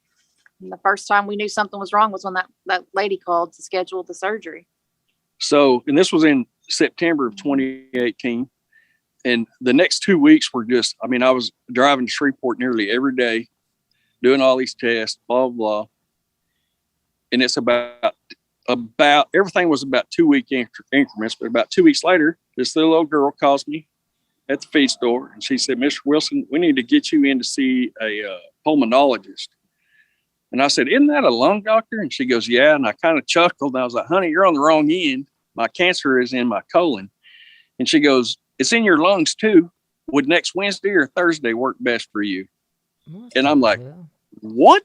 And the first time we knew something was wrong was when that lady called to schedule the surgery. So, and this was in September of 2018. And the next 2 weeks were just, I mean, I was driving to Shreveport nearly every day, doing all these tests, blah, blah, blah. And it's about everything was about 2 week increments. But about 2 weeks later, this little old girl calls me at the feed store. And she said, Mr. Wilson, we need to get you in to see a pulmonologist. And I said, isn't that a lung doctor? And she goes, yeah. And I kind of chuckled. And I was like, honey, you're on the wrong end. My cancer is in my colon. And she goes, it's in your lungs too. Would next Wednesday or Thursday work best for you? And I'm like, what?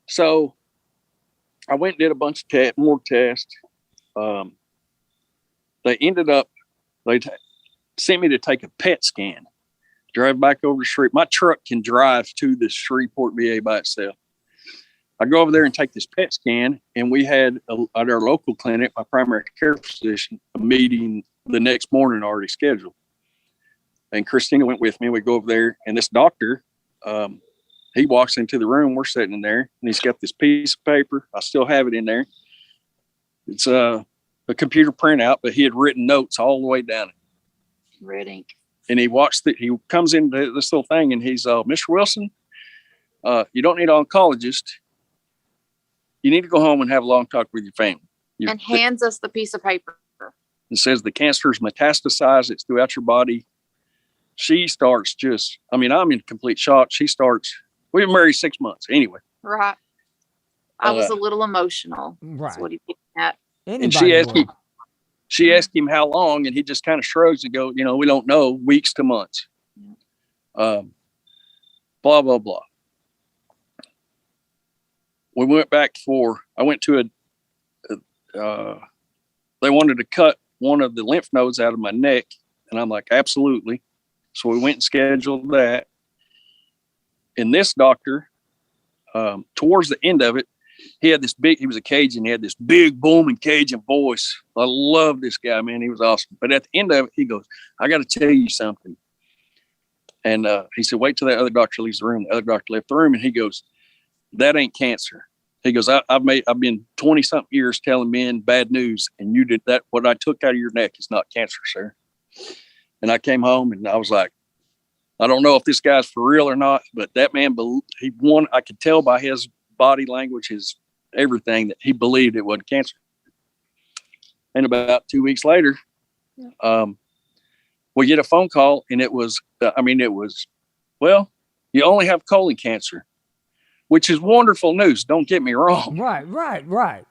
So I went and did a bunch of more tests. They ended up, sent me to take a PET scan. Drive back over to Shreveport. My truck can drive to the Shreveport VA by itself. I go over there and take this PET scan, and we had at our local clinic, my primary care physician, a meeting the next morning already scheduled. And Christina went with me. We go over there, and this doctor, he walks into the room. We're sitting in there, and he's got this piece of paper. I still have it in there. It's a computer printout, but he had written notes all the way down it. Red ink. And he comes into this little thing, and he's, Mr. Wilson, you don't need an oncologist. You need to go home and have a long talk with your family. And hands us the piece of paper. It says the cancer is metastasized. It's throughout your body. She starts I'm in complete shock. We've been married 6 months anyway. Right. I was a little emotional. Right. That's what he picked at. And she asked him how long, and he just kind of shrugs and goes, we don't know, weeks to months. Blah, blah, blah. We went back I went to they wanted to cut one of the lymph nodes out of my neck. And I'm like, absolutely. So we went and scheduled that. And this doctor, towards the end of it, he was a Cajun. He had this big booming Cajun voice. I love this guy, man. He was awesome. But at the end of it, he goes, I got to tell you something. And he said, wait till that other doctor leaves the room. The other doctor left the room, and he goes, that ain't cancer. He goes, I've been 20 something years telling men bad news, and you did that. What I took out of your neck is not cancer, sir. And I came home, and I was like, I don't know if this guy's for real or not, but that man, I could tell by his body language, his everything, that he believed it wasn't cancer. And about 2 weeks later, we get a phone call, and it was, well, you only have colon cancer, which is wonderful news. Don't get me wrong. Right.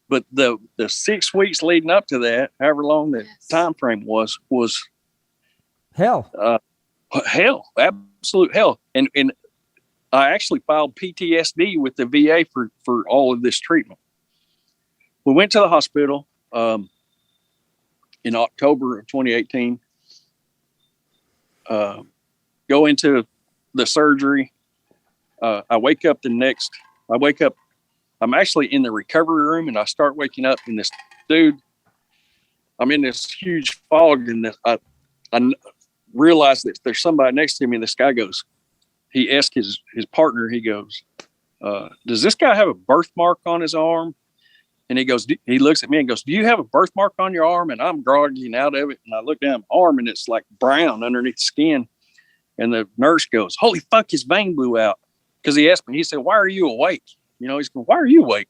But the 6 weeks leading up to that, however long the time frame was hell. Hell, absolute hell. And I actually filed PTSD with the VA for all of this treatment. We went to the hospital in October of 2018. Go into the surgery. I wake up. I'm actually in the recovery room, and I start waking up, and this dude, I'm in this huge fog, and I realize that there's somebody next to me. This guy goes, he asked his partner, he goes, does this guy have a birthmark on his arm? And he looks at me and goes, do you have a birthmark on your arm? And I'm groggy out of it. And I look down my arm, and it's like brown underneath the skin. And the nurse goes, holy fuck, his vein blew out. Because he asked me, he said, why are you awake? He's going, why are you awake?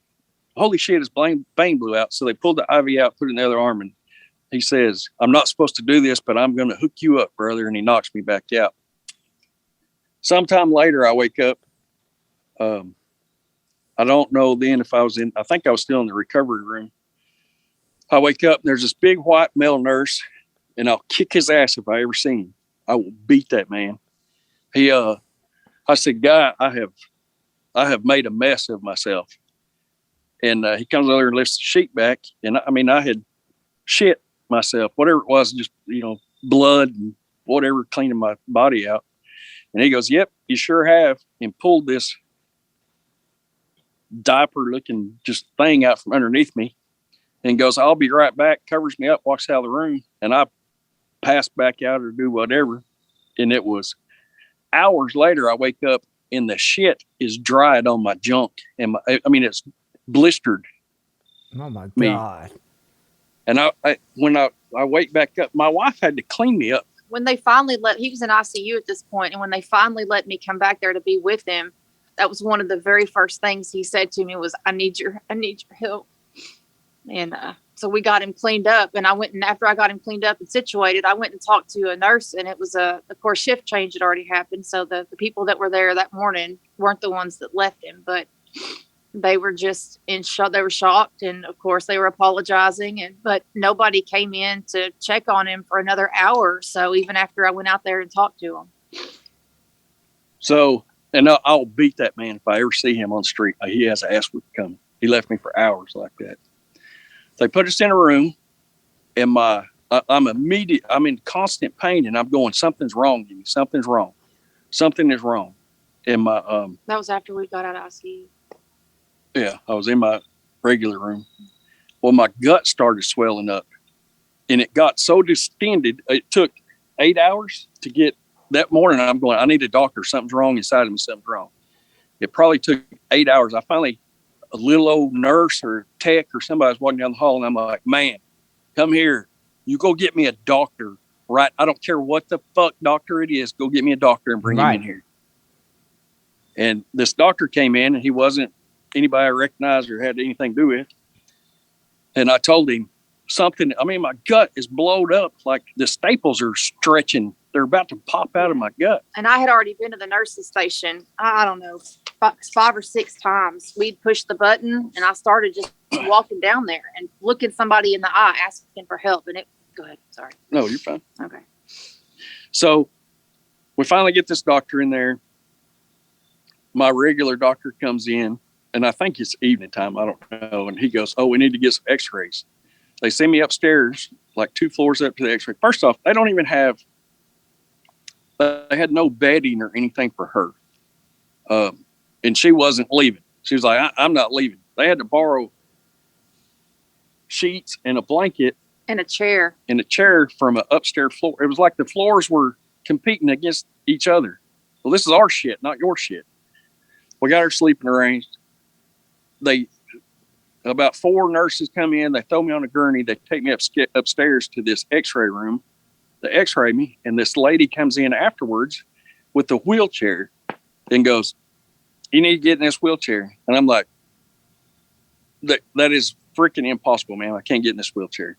Holy shit, his vein blew out. So they pulled the IV out, put it in the other arm, and he says, I'm not supposed to do this, but I'm going to hook you up, brother. And he knocks me back out. Sometime later, I wake up. I don't know then if I think I was still in the recovery room. I wake up, and there's this big white male nurse, and I'll kick his ass if I ever see him. I will beat that man. I said, guy, I have made a mess of myself. And he comes over and lifts the sheet back. And I had shit myself, whatever it was, just, blood and whatever, cleaning my body out. And he goes, yep, you sure have. And pulled this diaper looking just thing out from underneath me and goes, I'll be right back, covers me up, walks out of the room. And I pass back out or do whatever. And it was hours later, I wake up and the shit is dried on my junk. And it's blistered. Oh my Me. God. And when I wake back up, my wife had to clean me up. When they finally he was in ICU at this point, and when they finally let me come back there to be with him, that was one of the very first things he said to me was, I need your help. And so we got him cleaned up, and after I got him cleaned up and situated, I went and talked to a nurse, and it was of course, shift change had already happened. So the people that were there that morning weren't the ones that left him, but they were just in shock. They were shocked. And of course they were apologizing, but nobody came in to check on him for another hour or so, even after I went out there and talked to him. So, and I'll beat that man if I ever see him on the street. He has an ass whip coming. He left me for hours like that. They put us in a room, and I'm in constant pain, and I'm going, something's wrong, Jimmy. Something's wrong. Something is wrong. And that was after we got out of ICU. Yeah, I was in my regular room. Well, my gut started swelling up, and it got so distended. It took 8 hours to get that morning. I'm going, I need a doctor. Something's wrong inside of me. Something's wrong. It probably took 8 hours. I finally, a little old nurse or tech or somebody was walking down the hall, and I'm like, man, come here. You go get me a doctor, right? I don't care what the fuck doctor it is. Go get me a doctor and bring him in here. And this doctor came in, and he wasn't anybody I recognized or had anything to do with. And I told him something. My gut is blowed up. Like the staples are stretching. They're about to pop out of my gut. And I had already been to the nurse's station. I don't know, 5 or 6 times. We'd push the button, and I started just walking down there and looking somebody in the eye, asking for help. And go ahead. Sorry. No, you're fine. Okay. So we finally get this doctor in there. My regular doctor comes in, and I think it's evening time. I don't know. And he goes, oh, we need to get some x-rays. They send me upstairs, like 2 floors up to the x-ray. First off, they don't even they had no bedding or anything for her. And she wasn't leaving. She was like, I'm not leaving. They had to borrow sheets and a blanket. And a chair. And a chair from an upstairs floor. It was like the floors were competing against each other. Well, this is our shit, not your shit. We got her sleeping arranged. About 4 nurses come in. They throw me on a gurney. They take me upstairs to this x-ray room. They x-ray me. And this lady comes in afterwards with a wheelchair and goes, you need to get in this wheelchair. And I'm like, that is freaking impossible, man. I can't get in this wheelchair.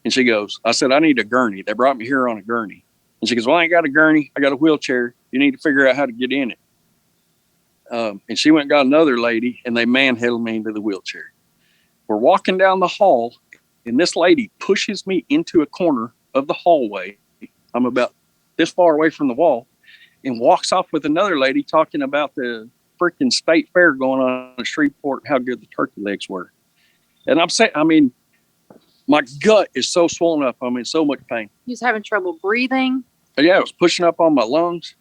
And she goes, I said, I need a gurney. They brought me here on a gurney. And she goes, well, I ain't got a gurney. I got a wheelchair. You need to figure out how to get in it. And she went and got another lady, and they manhandled me into the wheelchair. We're walking down the hall, and this lady pushes me into a corner of the hallway. I'm about this far away from the wall, and walks off with another lady talking about the freaking state fair going on in Shreveport and how good the turkey legs were. And I'm saying, my gut is so swollen up. I'm in so much pain. He was having trouble breathing. Yeah, it was pushing up on my lungs.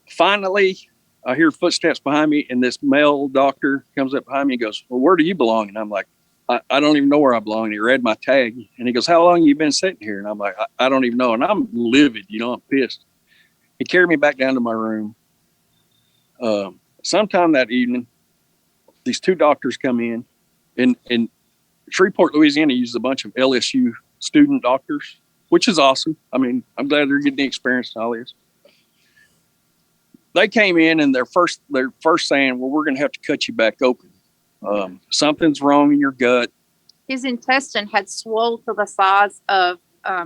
Finally, I hear footsteps behind me, and this male doctor comes up behind me and goes, well, where do you belong? And I'm like, I don't even know where I belong. And he read my tag, and he goes, how long have you been sitting here? And I'm like, I don't even know. And I'm livid, I'm pissed. He carried me back down to my room. Sometime that evening, these 2 doctors come in, and Shreveport, Louisiana uses a bunch of LSU student doctors, which is awesome. I'm glad they're getting the experience and all this. They came in, and they're first saying, well, we're going to have to cut you back open. Something's wrong in your gut. His intestine had swelled to the size of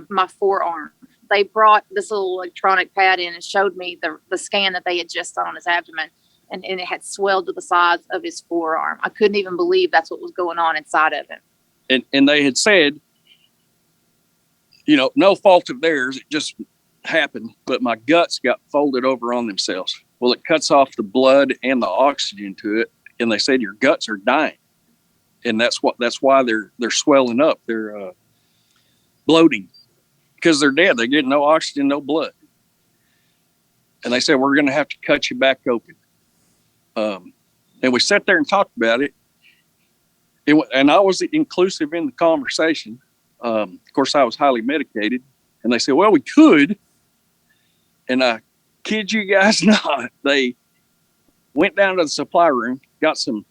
my forearm. They brought this little electronic pad in and showed me the scan that they had just done on his abdomen, and it had swelled to the size of his forearm. I couldn't even believe that's what was going on inside of him. And they had said, no fault of theirs. It just happened, but my guts got folded over on themselves. Well, it cuts off the blood and the oxygen to it, and they said your guts are dying, and that's why they're swelling up. They're bloating because they're dead. They get no oxygen, no blood, and they said we're going to have to cut you back open. And we sat there and talked about it. And I was inclusive in the conversation. Of course, I was highly medicated. And they said, well, we could. And I kid you guys not, they went down to the supply room, got some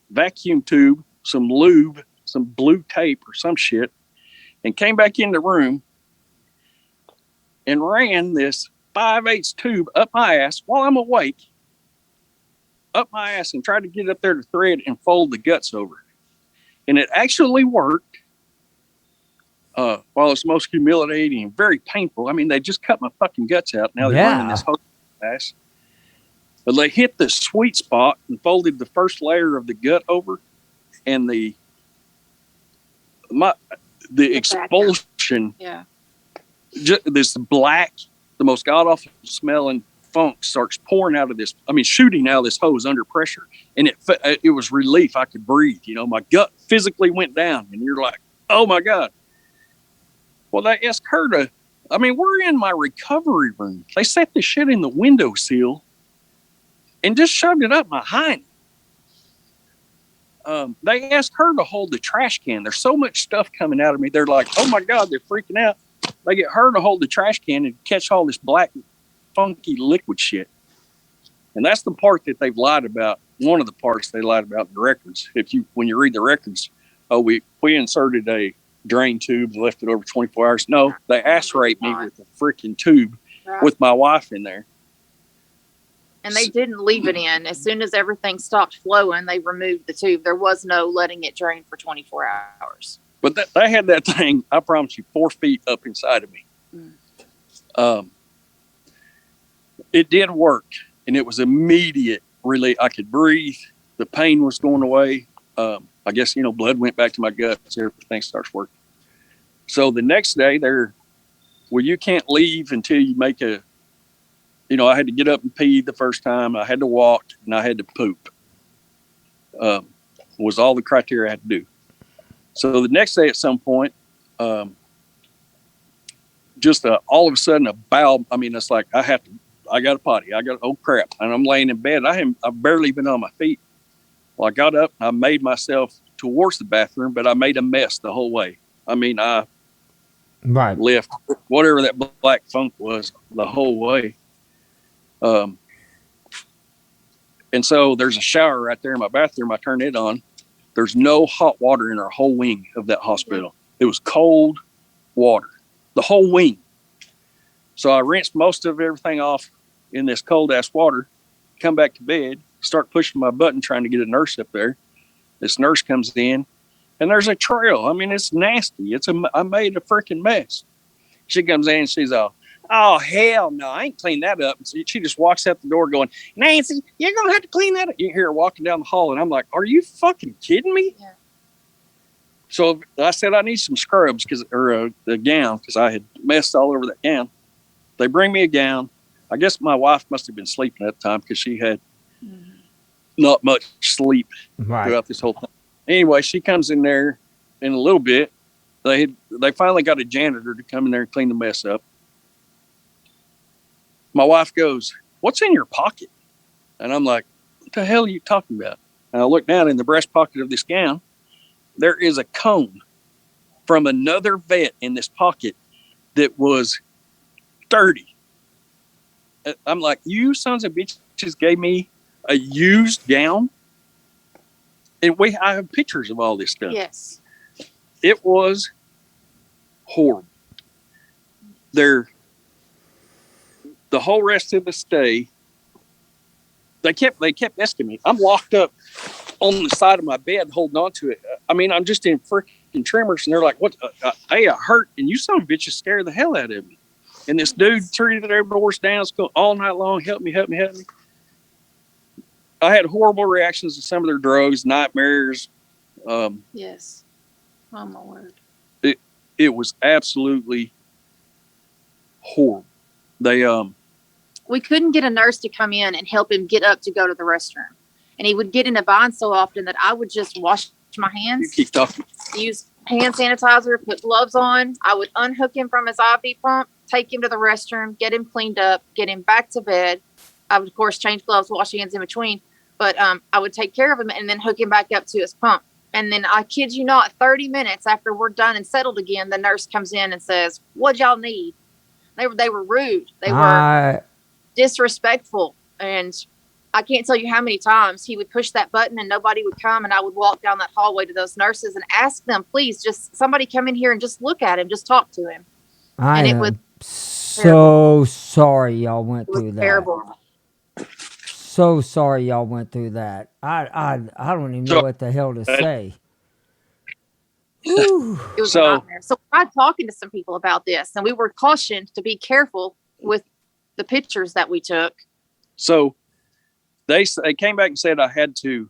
vacuum tube, some lube, some blue tape or some shit, and came back in the room and ran this 5/8 tube up my ass while I'm awake, up my ass, and tried to get up there to thread and fold the guts over. And it actually worked. While it's most humiliating and very painful. I mean, they just cut my fucking guts out. Now they're running this whole ass. But they hit the sweet spot and folded the first layer of the gut over, and the expulsion. Yeah. This black, the most god awful smelling funk starts pouring out of this. I mean, shooting out of this hose under pressure, and it was relief. I could breathe. You know, my gut physically went down, and you're like, oh my god. Well, they asked her to. I mean, we're in my recovery room. They set the shit in the windowsill and just shoved it up my hind. They asked her to hold the trash can. There's so much stuff coming out of me. They're like, oh my God, they're freaking out. They get her to hold the trash can and catch all this black, funky liquid shit. And that's the part that they've lied about. One of the parts they lied about in the records. When you read the records, we inserted a drain tube and left it over 24 hours. No, they ass raped me with a freaking tube with my wife in there. And they didn't leave it in. As soon as everything stopped flowing, they removed the tube. There was no letting it drain for 24 hours. But they had that thing, I promise you, 4 feet up inside of me. It did work, and it was immediate relief. I could breathe. The pain was going away. I guess, blood went back to my guts. Everything starts working. So the next day, you can't leave until you make I had to get up and pee the first time. I had to walk, and I had to poop. Was all the criteria I had to do. So the next day at some point, just all of a sudden a bowel, it's like I got a potty. Oh crap. And I'm laying in bed. I've barely been on my feet. Well, I got up, I made myself towards the bathroom, but I made a mess the whole way. I left whatever that black funk was the whole way. And so there's a shower right there in my bathroom. I turned it on. There's no hot water in our whole wing of that hospital. It was cold water, the whole wing. So I rinsed most of everything off in this cold ass water, come back to bed, start pushing my button, trying to get a nurse up there. This nurse comes in, and there's a trail. It's nasty. I made a freaking mess. She comes in and she's all, oh, hell no, I ain't cleaned that up. And she just walks out the door going, Nancy, you're going to have to clean that up. You hear her walking down the hall, and I'm like, are you fucking kidding me? Yeah. So I said, I need some scrubs or a gown, because I had messed all over that gown. They bring me a gown. I guess my wife must have been sleeping at the time, because she had not much sleep throughout this whole thing. Anyway, she comes in there in a little bit. They finally got a janitor to come in there and clean the mess up. My wife goes, what's in your pocket? And I'm like, what the hell are you talking about? And I look down in the breast pocket of this gown. There is a cone from another vet in this pocket that was dirty. I'm like, you sons of bitches gave me a used gown? And I have pictures of all this stuff. Yes. It was horrible. The whole rest of the stay, they kept asking me. I'm locked up on the side of my bed holding on to it. I'm just in freaking tremors, and they're like, what? Hey, I hurt, and you son of bitches scared the hell out of me. And this dude treated their doors down all night long, help me. I had horrible reactions to some of their drugs, nightmares. Yes. Oh, my word. It was absolutely horrible. We couldn't get a nurse to come in and help him get up to go to the restroom. And he would get in a bind so often that I would just wash my hands. You keep talking. Use hand sanitizer, put gloves on. I would unhook him from his IV pump, take him to the restroom, get him cleaned up, get him back to bed. I would, of course, change gloves, wash hands in between. But I would take care of him and then hook him back up to his pump. And then I kid you not, 30 minutes after we're done and settled again, the nurse comes in and says, "What y'all need?" They were rude. They were I disrespectful. And I can't tell you how many times he would push that button and nobody would come. And I would walk down that hallway to those nurses and ask them, please, just somebody come in here and just look at him, just talk to him. I And it am was so sorry y'all went It was through that. terrible. So sorry y'all went through that. I don't even know So- what the hell to say. Whew. It was a So- nightmare. So I tried talking to some people about this, and we were cautioned to be careful with the pictures that we took. So they came back and said I had to.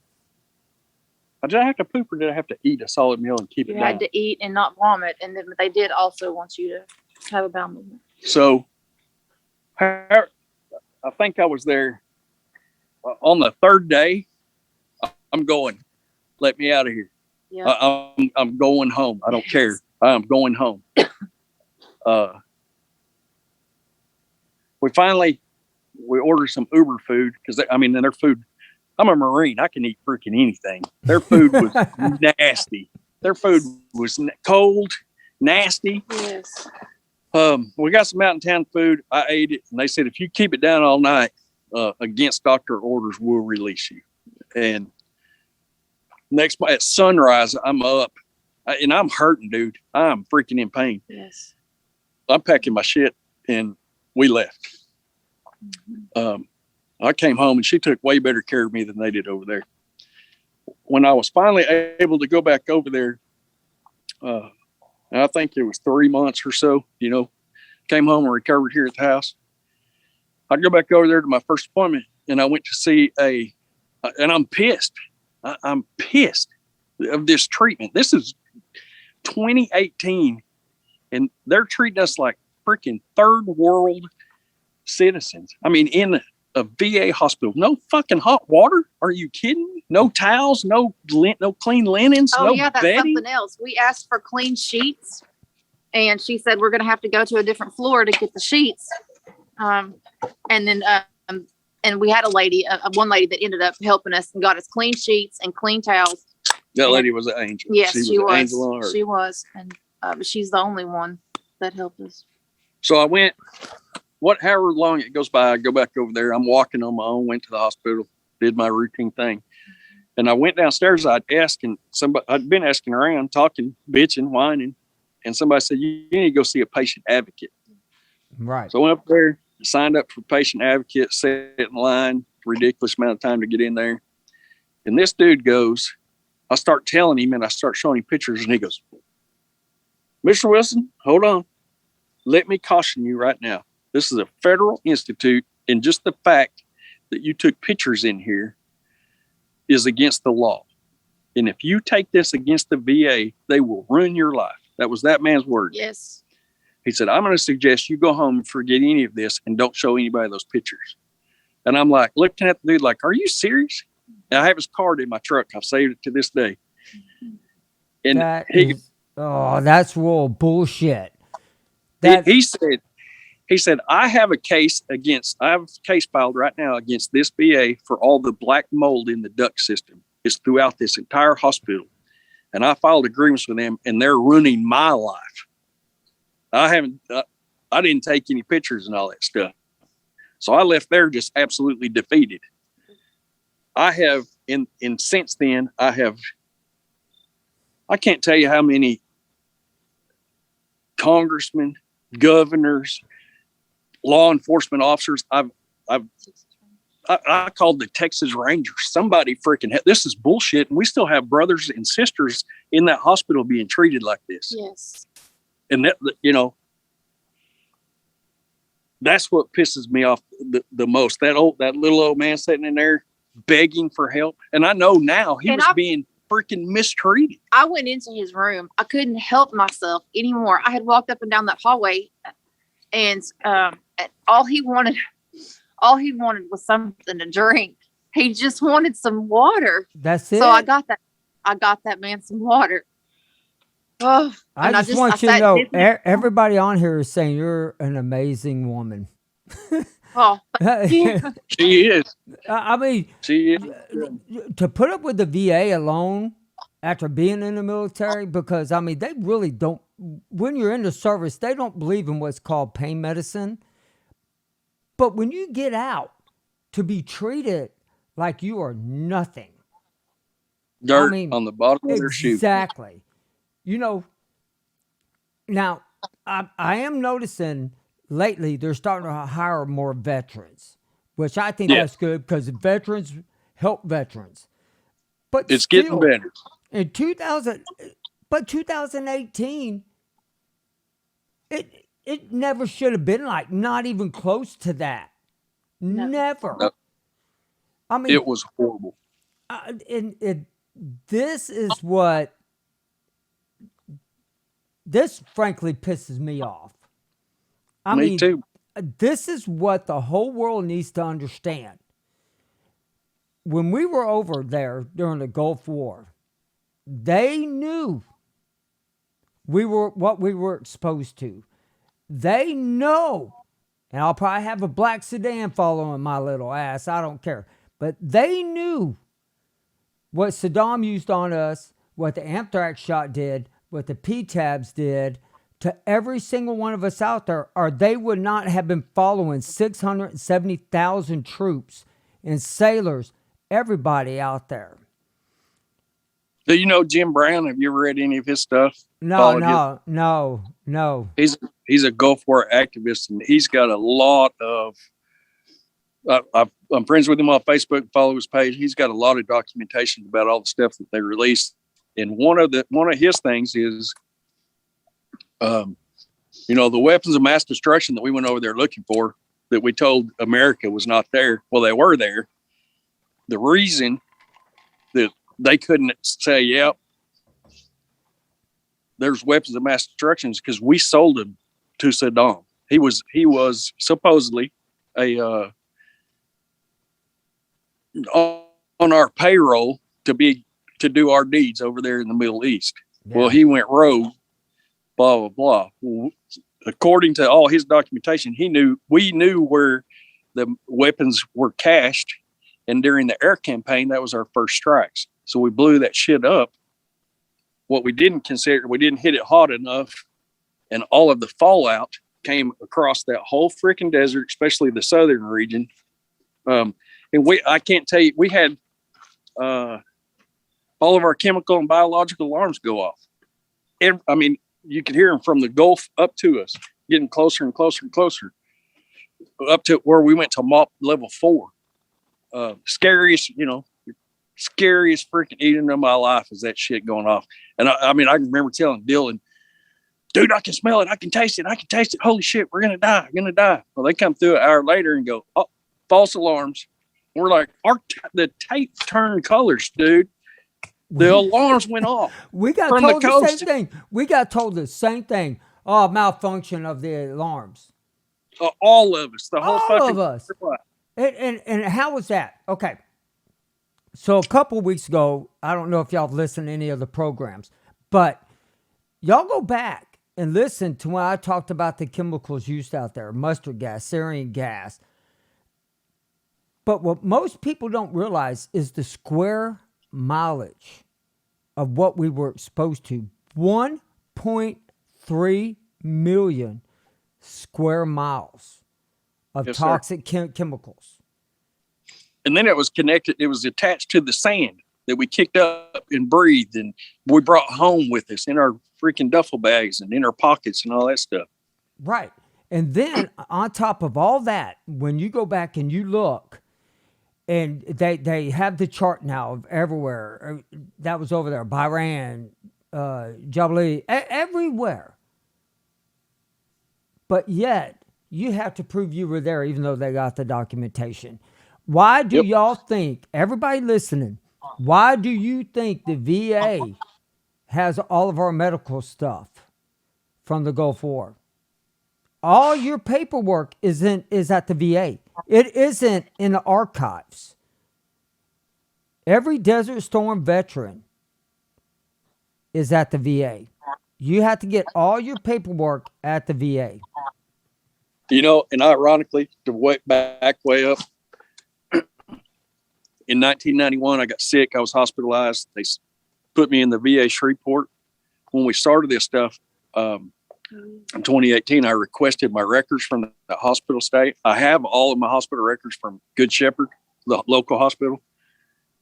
Did I have to poop or did I have to eat a solid meal and keep You it down? had to eat and not vomit, and then they did also want you to have a bowel movement. So I think I was there on the third day. I'm going. Let me out of here. Yeah. I'm going home. I don't care. I'm going home. We ordered some Uber food because their food. I'm a Marine. I can eat freaking anything. Their food was nasty. Their food was cold, nasty. Yes. We got some out in town food. I ate it, and they said if you keep it down all night, against doctor orders, we'll release you. And next at sunrise, I'm up, and I'm hurting, dude. I'm freaking in pain. Yes. I'm packing my shit, and we left. I came home, and she took way better care of me than they did over there. When I was finally able to go back over there, and I think it was 3 months or so, came home and recovered here at the house. I'd go back over there to my first appointment, and I went to see and I'm pissed. I'm pissed of this treatment. This is 2018, and they're treating us like freaking third world citizens. In a VA hospital, no fucking hot water. Are you kidding? No towels, no clean linens, Oh no yeah, that's bedding. something else. We asked for clean sheets, and she said we're going to have to go to a different floor to get the sheets. And then we had one lady that ended up helping us and got us clean sheets and clean towels. That lady was an angel. Yes, she an was. angel on earth. She was, and but she's the only one that helped us. So I went, however long it goes by, I go back over there. I'm walking on my own, went to the hospital, did my routine thing. And I went downstairs, I'd been asking around, talking, bitching, whining. And somebody said, you need to go see a patient advocate. Right. So I went up there, signed up for patient advocate, sat in line, ridiculous amount of time to get in there. And this dude goes, I start telling him and I start showing him pictures, and he goes, Mr. Wilson, hold on. Let me caution you right now. This is a federal institute, and just the fact that you took pictures in here is against the law. And if you take this against the VA, they will ruin your life. That was that man's word. Yes. He said, I'm going to suggest you go home and forget any of this and don't show anybody those pictures. And I'm like, looking at the dude like, are you serious? And I have his card in my truck. I've saved it to this day. And that's real bullshit. he said, I have a case filed right now against this VA for all the black mold in the duct system. It's throughout this entire hospital. And I filed agreements with them, and they're ruining my life. I didn't take any pictures and all that stuff. So I left there just absolutely defeated. I have, since then, I can't tell you how many congressmen, governors, law enforcement officers. I called the Texas Rangers. Somebody freaking this is bullshit. And we still have brothers and sisters in that hospital being treated like this. Yes. And that, that's what pisses me off the most. That little old man sitting in there begging for help. And I know now he was being freaking mistreated. I went into his room. I couldn't help myself anymore. I had walked up and down that hallway, and all he wanted was something to drink. He just wanted some water. That's it. So I got that man some water. Oh, I and just want you to know, everybody on here is saying you're an amazing woman. Oh, She is. I mean, She is. to put up with the VA alone after being in the military, because I mean, they really don't, when you're in the service, they don't believe in what's called pain medicine. But when you get out, to be treated like you are nothing. Dirt mean, on the bottom of their shoe. Exactly. You know, now I am noticing lately they're starting to hire more veterans, which I think Yeah. that's good because veterans help veterans. But It's still, getting better. in 2018, it never should have been like, not even close to that. No. Never. No. I mean, It was horrible. and this is what this frankly pisses me off. I Me mean, too. this is what the whole world needs to understand. When we were over there during the Gulf War, they knew we were what we were exposed to. They know, and I'll probably have a black sedan following my little ass. I don't care. But they knew what Saddam used on us, what the anthrax shot did, what the P-tabs did to every single one of us out there, or they would not have been following 670,000 troops and sailors, everybody out there. Do you know Jim Brown? Have you ever read any of his stuff? No. He's a Gulf War activist, and he's got a lot of. I'm friends with him on Facebook. Follow his page. He's got a lot of documentation about all the stuff that they released. And one of his things is, the weapons of mass destruction that we went over there looking for, that we told America was not there. Well, they were there. The reason that they couldn't say, "Yep, there's weapons of mass destruction," is because we sold them to Saddam. He was supposedly on our payroll to do our deeds over there in the Middle East. Yeah. Well, he went rogue, blah, blah, blah. Well, according to all his documentation, we knew where the weapons were cached. And during the air campaign, that was our first strikes. So we blew that shit up. What we didn't consider, we didn't hit it hot enough. And all of the fallout came across that whole freaking desert, especially the southern region. And I can't tell you, we had all of our chemical and biological alarms go off. You could hear them from the Gulf up to us, getting closer and closer and closer, up to where we went to MOP level 4. Scariest freaking eating of my life is that shit going off. And I remember telling Dylan, "Dude, I can smell it. I can taste it. Holy shit, we're going to die. Well, they come through an hour later and go, "Oh, false alarms." We're like, the tape turned colors, dude. The alarms went off. We got from told the the coast. same thing. We got told the same thing. Oh, malfunction of the alarms. All of us. The whole All fucking of us. And how was that? Okay. So a couple weeks ago, I don't know if y'all have listened to any of the programs, but y'all go back and listen to when I talked about the chemicals used out there, mustard gas, sarin gas. But what most people don't realize is the square mileage of what we were exposed to. 1.3 million square miles of Yes, toxic chemicals. And then it was attached to the sand that we kicked up and breathed, and we brought home with us in our freaking duffel bags and in our pockets and all that stuff. Right. And then on top of all that, when you go back and you look, and they have the chart now of everywhere. That was over there, Bahrain, Jubilee, everywhere. But yet, you have to prove you were there, even though they got the documentation. Why do y'all think, everybody listening, why do you think the VA has all of our medical stuff from the Gulf War? All your paperwork is at the VA. It isn't in the archives. Every Desert Storm veteran is at the VA. You have to get all your paperwork at the VA. You know, and ironically, to way up in 1991, I got sick. I was hospitalized. They put me in the VA Shreveport. When we started this stuff in 2018, I requested my records from the hospital stay. I have all of my hospital records from Good Shepherd, the local hospital.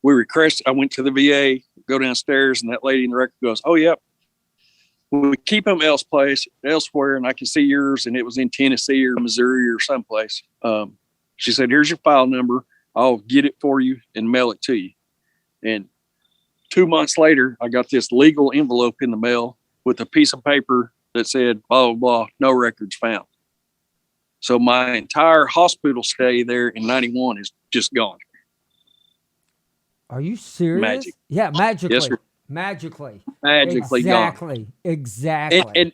I went to the VA, go downstairs, and that lady in the record goes, "Oh, yep. We keep them elsewhere, and I can see yours, and it was in Tennessee or Missouri or someplace." She said, "Here's your file number. I'll get it for you and mail it to you." And 2 months later, I got this legal envelope in the mail with a piece of paper that said, blah, blah, blah, no records found. So my entire hospital stay there in 91 is just gone. Are you serious? Magic. Yeah, magically. Yes, sir. Magically. Magically gone. Exactly. And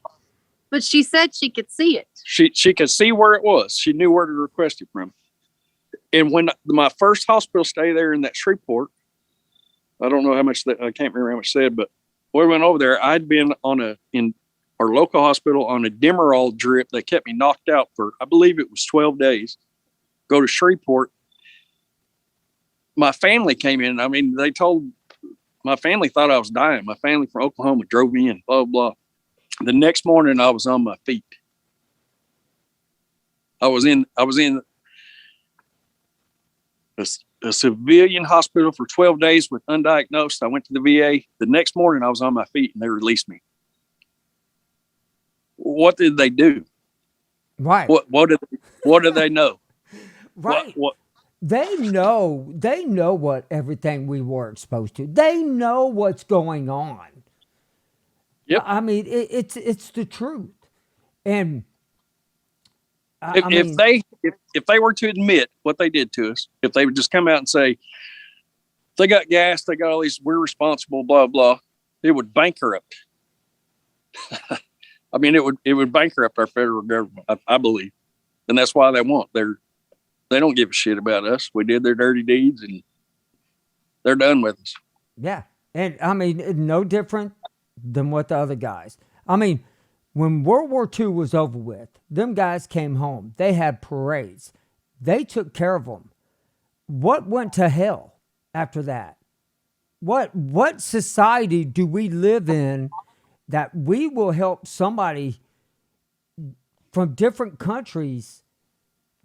But she said she could see it. she could see where it was. She knew where to request it from. And when my first hospital stay there in that Shreveport, I don't know how much I can't remember how much said, but we went over there. I'd been in our local hospital on a Demerol drip that kept me knocked out for, I believe it was 12 days. Go to Shreveport. My family came in. I mean, my family thought I was dying. My family from Oklahoma drove me in, blah, blah. The next morning I was on my feet. I was in a civilian hospital for 12 days with undiagnosed. I went to the VA. The next morning I was on my feet and they released me. What did they do? Right. What do they know? Right. What They know what everything we were exposed to. They know what's going on. Yep. I mean, it's the truth. And if they were to admit what they did to us, if they would just come out and say they got gas, they got all these, we're responsible, blah blah, it would bankrupt. I mean, it would bankrupt our federal government, I believe, and that's why they won't. They don't give a shit about us. We did their dirty deeds, and they're done with us. yeah, and I mean, no different than what the other guys. I mean, when World War II was over with, them guys came home. They had parades. They took care of them. What went to hell after that? What society do we live in that we will help somebody from different countries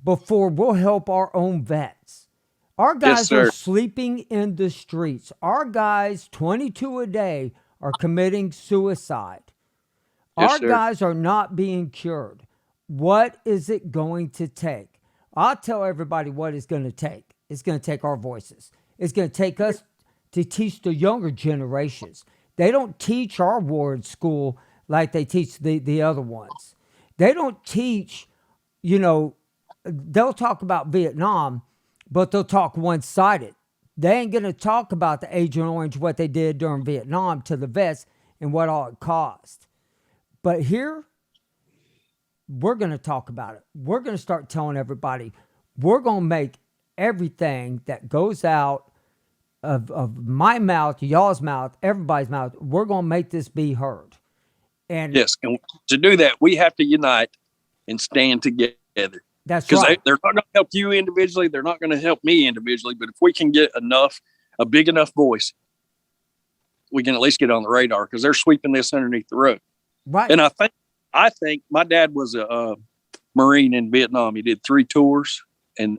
before we'll help our own vets? Our guys are sleeping in the streets. Our guys, 22 a day, are committing suicide. Our guys are not being cured. What is it going to take? I'll tell everybody what it's going to take. It's going to take our voices. It's going to take us to teach the younger generations. They don't teach our war in school like they teach the other ones. They don't teach, they'll talk about Vietnam, but they'll talk one-sided. They ain't going to talk about the Agent Orange, what they did during Vietnam to the vets and what all it cost. But here, we're going to talk about it. We're going to start telling everybody. We're going to make everything that goes out of my mouth, y'all's mouth, everybody's mouth, we're going to make this be heard. And yes, and to do that, we have to unite and stand together. That's right. They're not going to help you individually. They're not going to help me individually. But if we can get a big enough voice, we can at least get on the radar because they're sweeping this underneath the rug. Right. And I think my dad was a Marine in Vietnam. He did 3 tours, and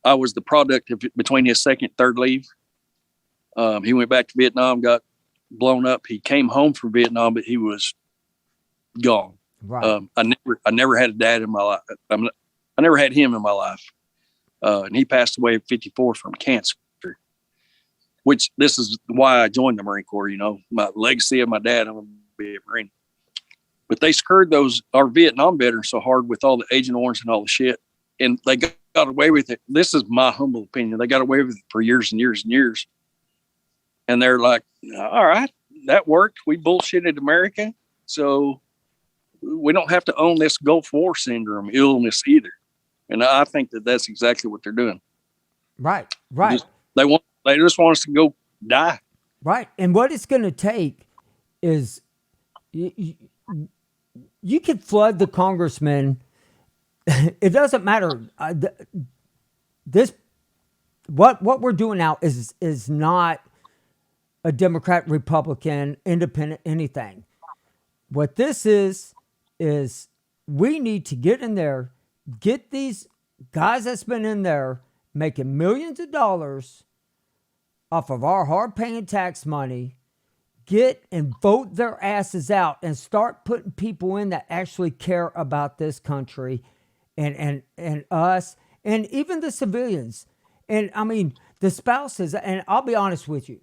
I was the product of between his second, third leave. He went back to Vietnam, got blown up. He came home from Vietnam, but he was gone. Right. I never had a dad in my life. I never had him in my life. And he passed away at 54 from cancer, which this is why I joined the Marine Corps. My legacy of my dad, I'm going to be a Marine. But they screwed our Vietnam veterans so hard with all the Agent Orange and all the shit. And they got away with it. This is my humble opinion. They got away with it for years and years and years. And they're like, all right, that worked. We bullshitted America. So we don't have to own this Gulf War syndrome illness either. And I think that's exactly what they're doing. Right. They just want us to go die. Right. And what it's going to take is you could flood the congressman it doesn't matter. This what we're doing now is not a Democrat, Republican, Independent, anything. What this is we need to get in there, get these guys that's been in there making millions of dollars off of our hard paying tax money, get and vote their asses out and start putting people in that actually care about this country and us and even the civilians. And I mean, the spouses, and I'll be honest with you,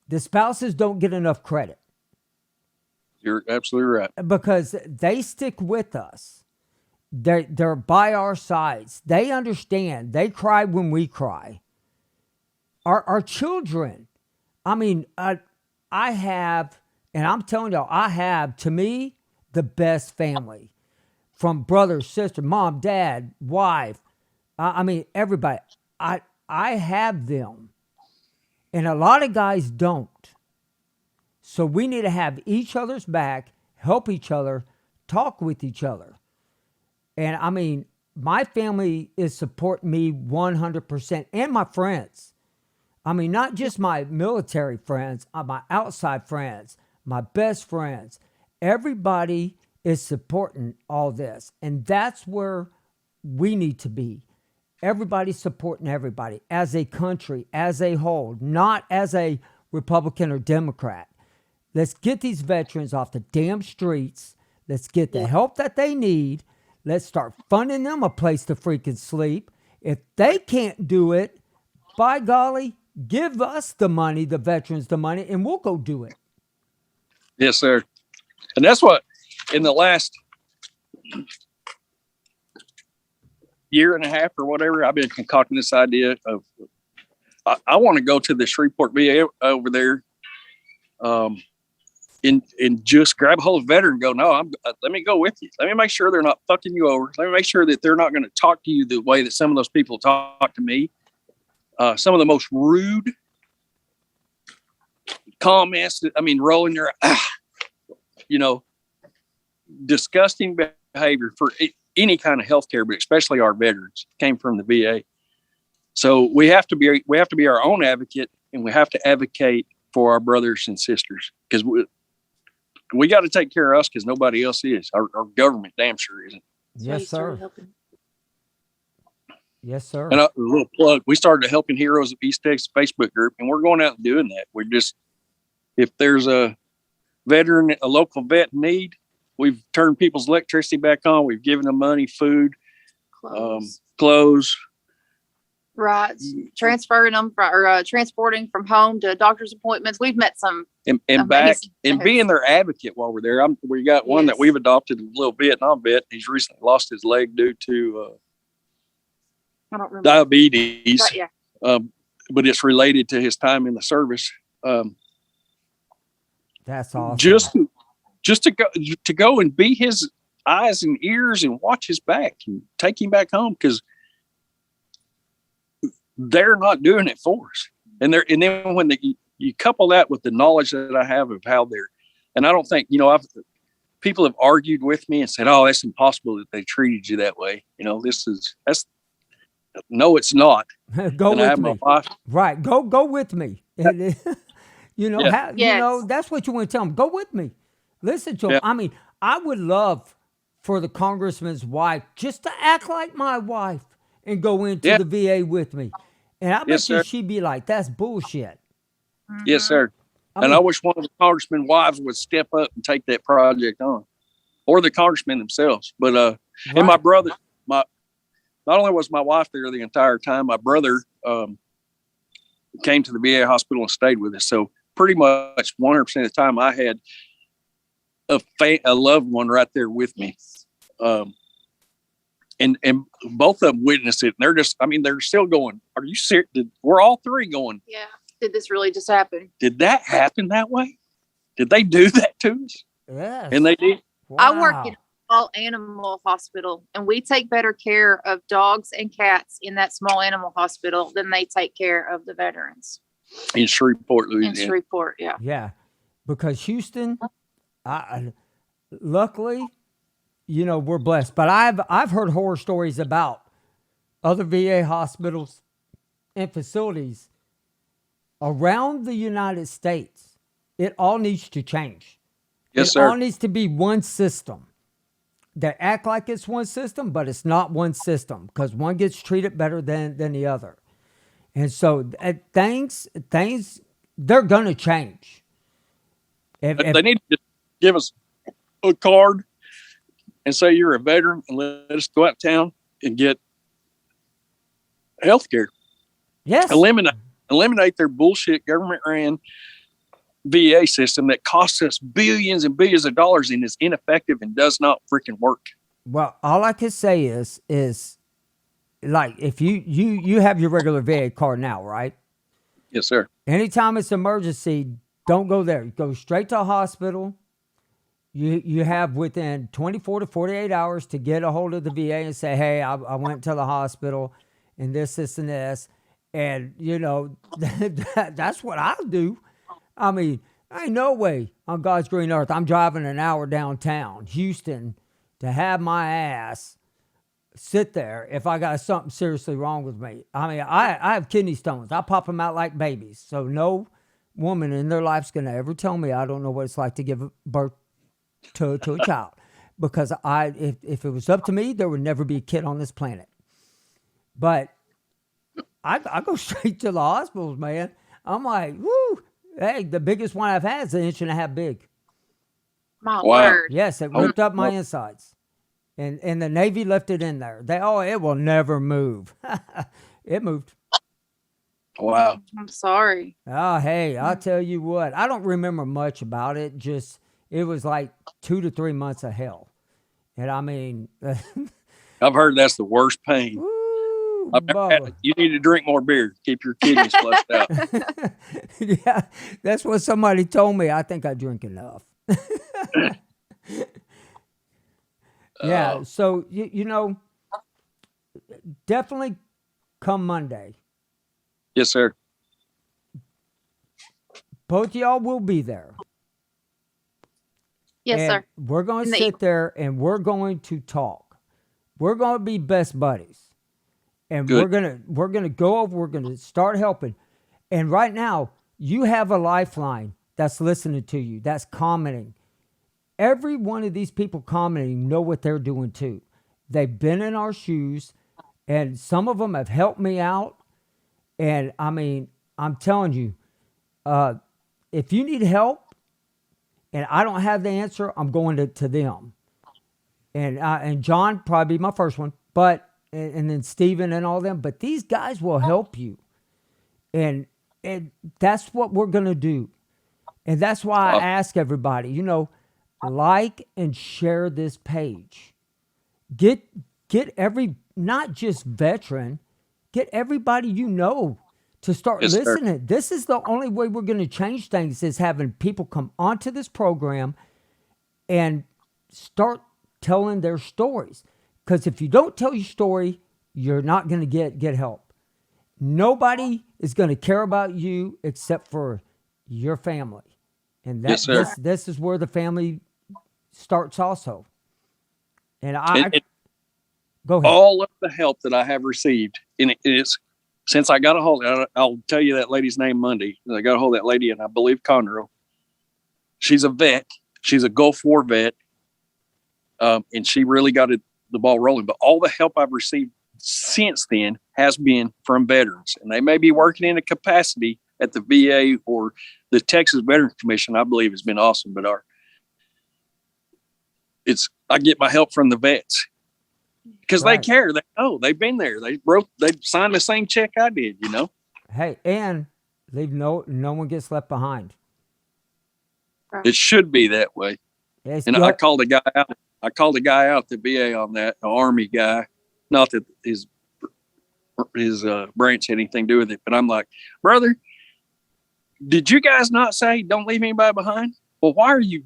the spouses don't get enough credit You're absolutely right. because they stick with us. They're by our sides. They understand. They cry when we cry. Our children. I mean, I have, and I'm telling y'all, I have, to me, the best family. From brother, sister, mom, dad, wife. I mean, everybody. I have them. And a lot of guys don't. So we need to have each other's back, help each other, talk with each other. And I mean, my family is supporting me 100%, and my friends. I mean, not just my military friends, my outside friends, my best friends. Everybody is supporting all this. And that's where we need to be. Everybody's supporting everybody as a country, as a whole, not as a Republican or Democrat. Let's get these veterans off the damn streets. Let's get the help that they need. Let's start funding them a place to freaking sleep. If they can't do it, by golly, give us the money, the veterans the money, and we'll go do it. Yes, sir. And that's what in the last year and a half or whatever, I've been concocting this idea of I want to go to the Shreveport VA over there, and just grab a hold of a veteran and go, no, let me go with you. Let me make sure they're not fucking you over. Let me make sure that they're not going to talk to you the way that some of those people talk to me. Some of the most rude comments, rolling your, disgusting behavior for any kind of healthcare, but especially our veterans came from the VA. So we have to be our own advocate, and we have to advocate for our brothers and sisters, because we got to take care of us because nobody else is. Our government damn sure isn't. Yes, sir. Yes, sir. And a little plug, we started a Helping Heroes of East Texas Facebook group, and we're going out and doing that. We're just, if there's a veteran, a local vet in need, we've turned people's electricity back on. We've given them money, food, clothes. Right. Transferring them or transporting from home to doctor's appointments. We've met some and back and being their advocate while we're there. We got one that we've adopted, a little Vietnam vet. He's recently lost his leg due to I don't remember. diabetes. But, yeah. But it's related to his time in the service. That's awesome. Just to go and be his eyes and ears and watch his back and take him back home, because they're not doing it for us. And then when you couple that with the knowledge that I have of how they're, and I don't think, people have argued with me and said, oh, that's impossible that they treated you that way. No, it's not. Go and with me. Right. Go with me. That's what you want to tell them. Go with me. Listen to them. I mean, I would love for the congressman's wife just to act like my wife and go into the VA with me. And I bet you she'd be like, that's bullshit. Yes, sir. I wish one of the congressmen's wives would step up and take that project on, or the congressmen themselves. But and my brother, not only was my wife there the entire time, my brother came to the VA hospital and stayed with us. So pretty much 100% of the time, I had a loved one right there with me. And both of them witnessed it. And they're still going, are you serious? We're all three going, yeah. Did this really just happen? Did that happen that way? Did they do that to us? Yes. And they did. Wow. I work in a small animal hospital, and we take better care of dogs and cats in that small animal hospital than they take care of the veterans. In Shreveport, Louisiana. In Shreveport, yeah. Yeah. Because Houston, luckily, you know, we're blessed. But I've heard horror stories about other VA hospitals and facilities around the United States. It all needs to change. Yes, It sir. all needs to be one system. They act like it's one system, but it's not one system because one gets treated better than the other. And so things they're gonna change. If They need to just give us a card and say you're a veteran and let us go out of town and get health care. yes, Eliminate their bullshit government ran VA system that costs us billions and billions of dollars and is ineffective and does not freaking work. well, all I can say is like if you have your regular VA card now, right? Yes, sir. Anytime it's emergency, don't go there. Go straight to a hospital. You have within 24 to 48 hours to get a hold of the VA and say, hey, I went to the hospital and this, and this. And, you know, that's what I'll do. I mean, ain't no way on God's green earth I'm driving an hour downtown Houston to have my ass sit there if I got something seriously wrong with me. I mean, I have kidney stones. I pop them out like babies. So no woman in their life's going to ever tell me I don't know what it's like to give birth to a child. Because if it was up to me, there would never be a kid on this planet. But I go straight to the hospitals, man. I'm like, woo. Hey, the biggest one I've had is 1.5 inches big. My Wow. word. Yes, it ripped up my insides. And the Navy left it in there. It will never move. It moved. Wow. I'm sorry. Oh, hey, I'll tell you what. I don't remember much about it. Just it was like 2 to 3 months of hell. And I mean, I've heard that's the worst pain. woo, Bubba. You need to drink more beer. Keep your kidneys flushed out. Yeah, that's what somebody told me. I think I drink enough. Yeah, so you know, definitely come Monday. Yes, sir. Both of y'all will be there. Yes, And sir. we're going to In the sit there and we're going to talk. We're going to be best buddies. And Good. we're going to go over, we're going to start helping. And right now, you have a lifeline that's listening to you, that's commenting. Every one of these people commenting know what they're doing too. They've been in our shoes, and some of them have helped me out. And I mean, I'm telling you, if you need help and I don't have the answer, I'm going to them. And John probably be my first one, but and then Stephen and all them. But these guys will help you, and that's what we're gonna do. And that's why I ask everybody, you know, like and share this page. Get every, not just veteran, get everybody you know to start Yes, sir. listening. This is the only way we're going to change things is having people come onto this program and start telling their stories. Because if you don't tell your story, you're not going to get help. Nobody is going to care about you except for your family. And Yes, sir. this is where the family starts also. And And go ahead. all of the help that I have received, and it is since I got a hold. I'll tell you that lady's name Monday. I got a hold of that lady, and I believe Conroe. She's a vet. She's a Gulf War vet, and she really got the ball rolling. But all the help I've received since then has been from veterans, and they may be working in a capacity at the VA or the Texas Veterans Commission. I believe has been awesome, but I get my help from the vets. Because Right. they care. They know. They've been there. They signed the same check I did, you know? Hey, and leave no one gets left behind. It should be that way. It's And I called a guy out. I called a guy out, the VA on that, an Army guy. Not that his branch had anything to do with it, but I'm like, brother, did you guys not say don't leave anybody behind? Well, why are you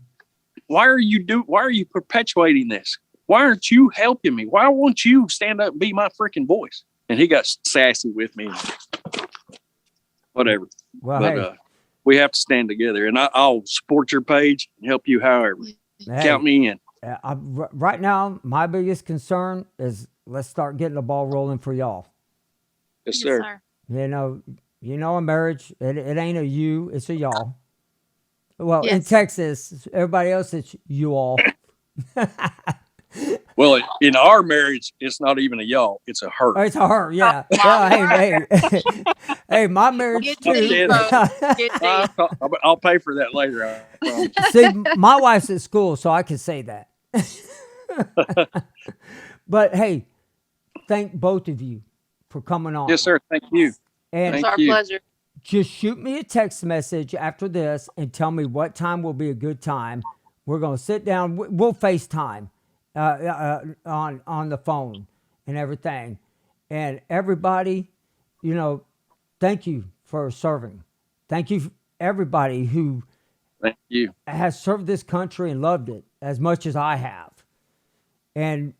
perpetuating this? Why aren't you helping me? Why won't you stand up and be my freaking voice? And he got sassy with me. Whatever. well, But hey, we have to stand together. And I'll support your page and help you however. hey, Count me in. right now, my biggest concern is let's start getting the ball rolling for y'all. Yes, sir. You know, a marriage, it ain't a you, it's a y'all. Well, in Yes. Texas, everybody else, it's you all. Well, in our marriage, it's not even a y'all; it's a her. Oh, it's a her, yeah. Yeah, hey, hey, my marriage Get too. deep, folks. Get deep. I'll pay for that later. I promise. See, my wife's at school, so I can say that. But hey, thank both of you for coming on. Yes, sir. Thank you. And It's Thank our you. pleasure. just shoot me a text message after this and tell me what time will be a good time. We're going to sit down. We'll FaceTime on the phone and everything. And everybody, thank you for serving. Thank you, everybody who Thank you. has served this country and loved it as much as I have. And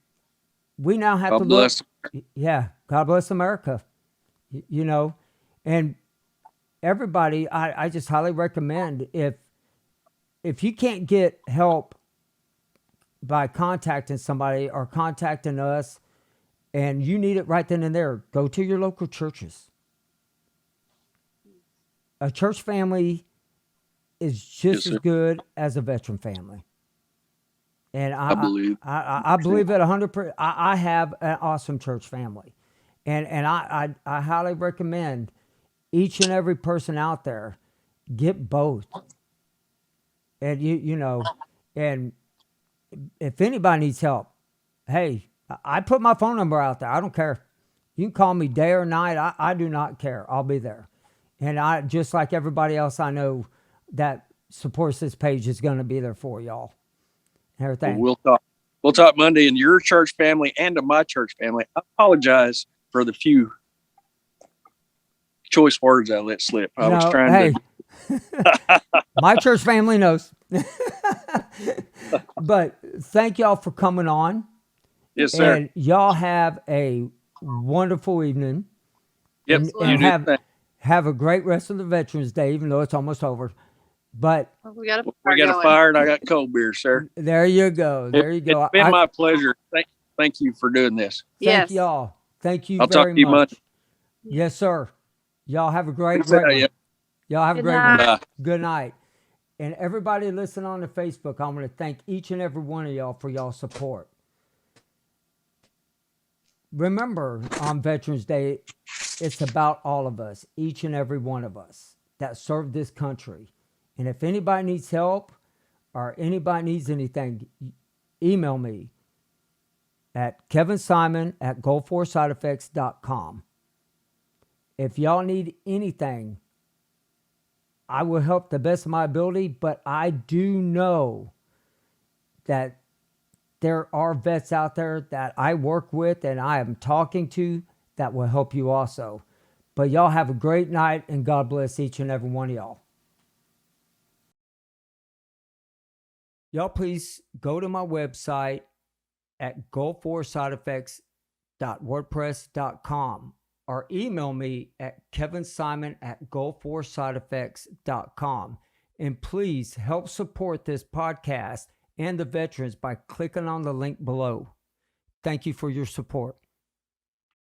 we now have God to bless. look. Yeah, God bless America. And everybody, I just highly recommend if you can't get help by contacting somebody or contacting us and you need it right then and there, go to your local churches. A church family is just Yes, as sir. good as a veteran family. And I believe. I believe it 100%. I have an awesome church family. And I highly recommend each and every person out there get both. And and if anybody needs help, hey, I put my phone number out there. I don't care. You can call me day or night. I do not care. I'll be there. And I, just like everybody else I know that supports this page, is going to be there for y'all and everything. We'll talk. We'll talk Monday in your church family and to my church family. I apologize for the few choice words I let slip. I was trying to. My church family knows. But thank y'all for coming on. Yes, sir. And y'all have a wonderful evening. Yep. And, You and do have the same. have a great rest of the Veterans Day, even though it's almost over. But We got a We fire got a going. fire and I got cold beer, sir. there you go. There you go. It's been my pleasure. Thank you for doing this. Thank Yes. y'all. Thank you I'll talk very to you much. Monday. Yes, sir. Y'all have a great Good one. night. Y'all have a Good great night. one. Bye. Good night. And everybody listen on the Facebook, I want to thank each and every one of y'all for y'all support. Remember, on Veterans Day, it's about all of us, each and every one of us that served this country. And if anybody needs help or anybody needs anything, email me at kevinsimon@go4sideeffects.com. If y'all need anything, I will help the best of my ability, but I do know that there are vets out there that I work with and I am talking to that will help you also. But y'all have a great night and God bless each and every one of y'all. Y'all please go to my website at go4sideeffects.wordpress.com or email me at kevinsimon@go4sideeffects.com. And please help support this podcast and the veterans by clicking on the link below. Thank you for your support.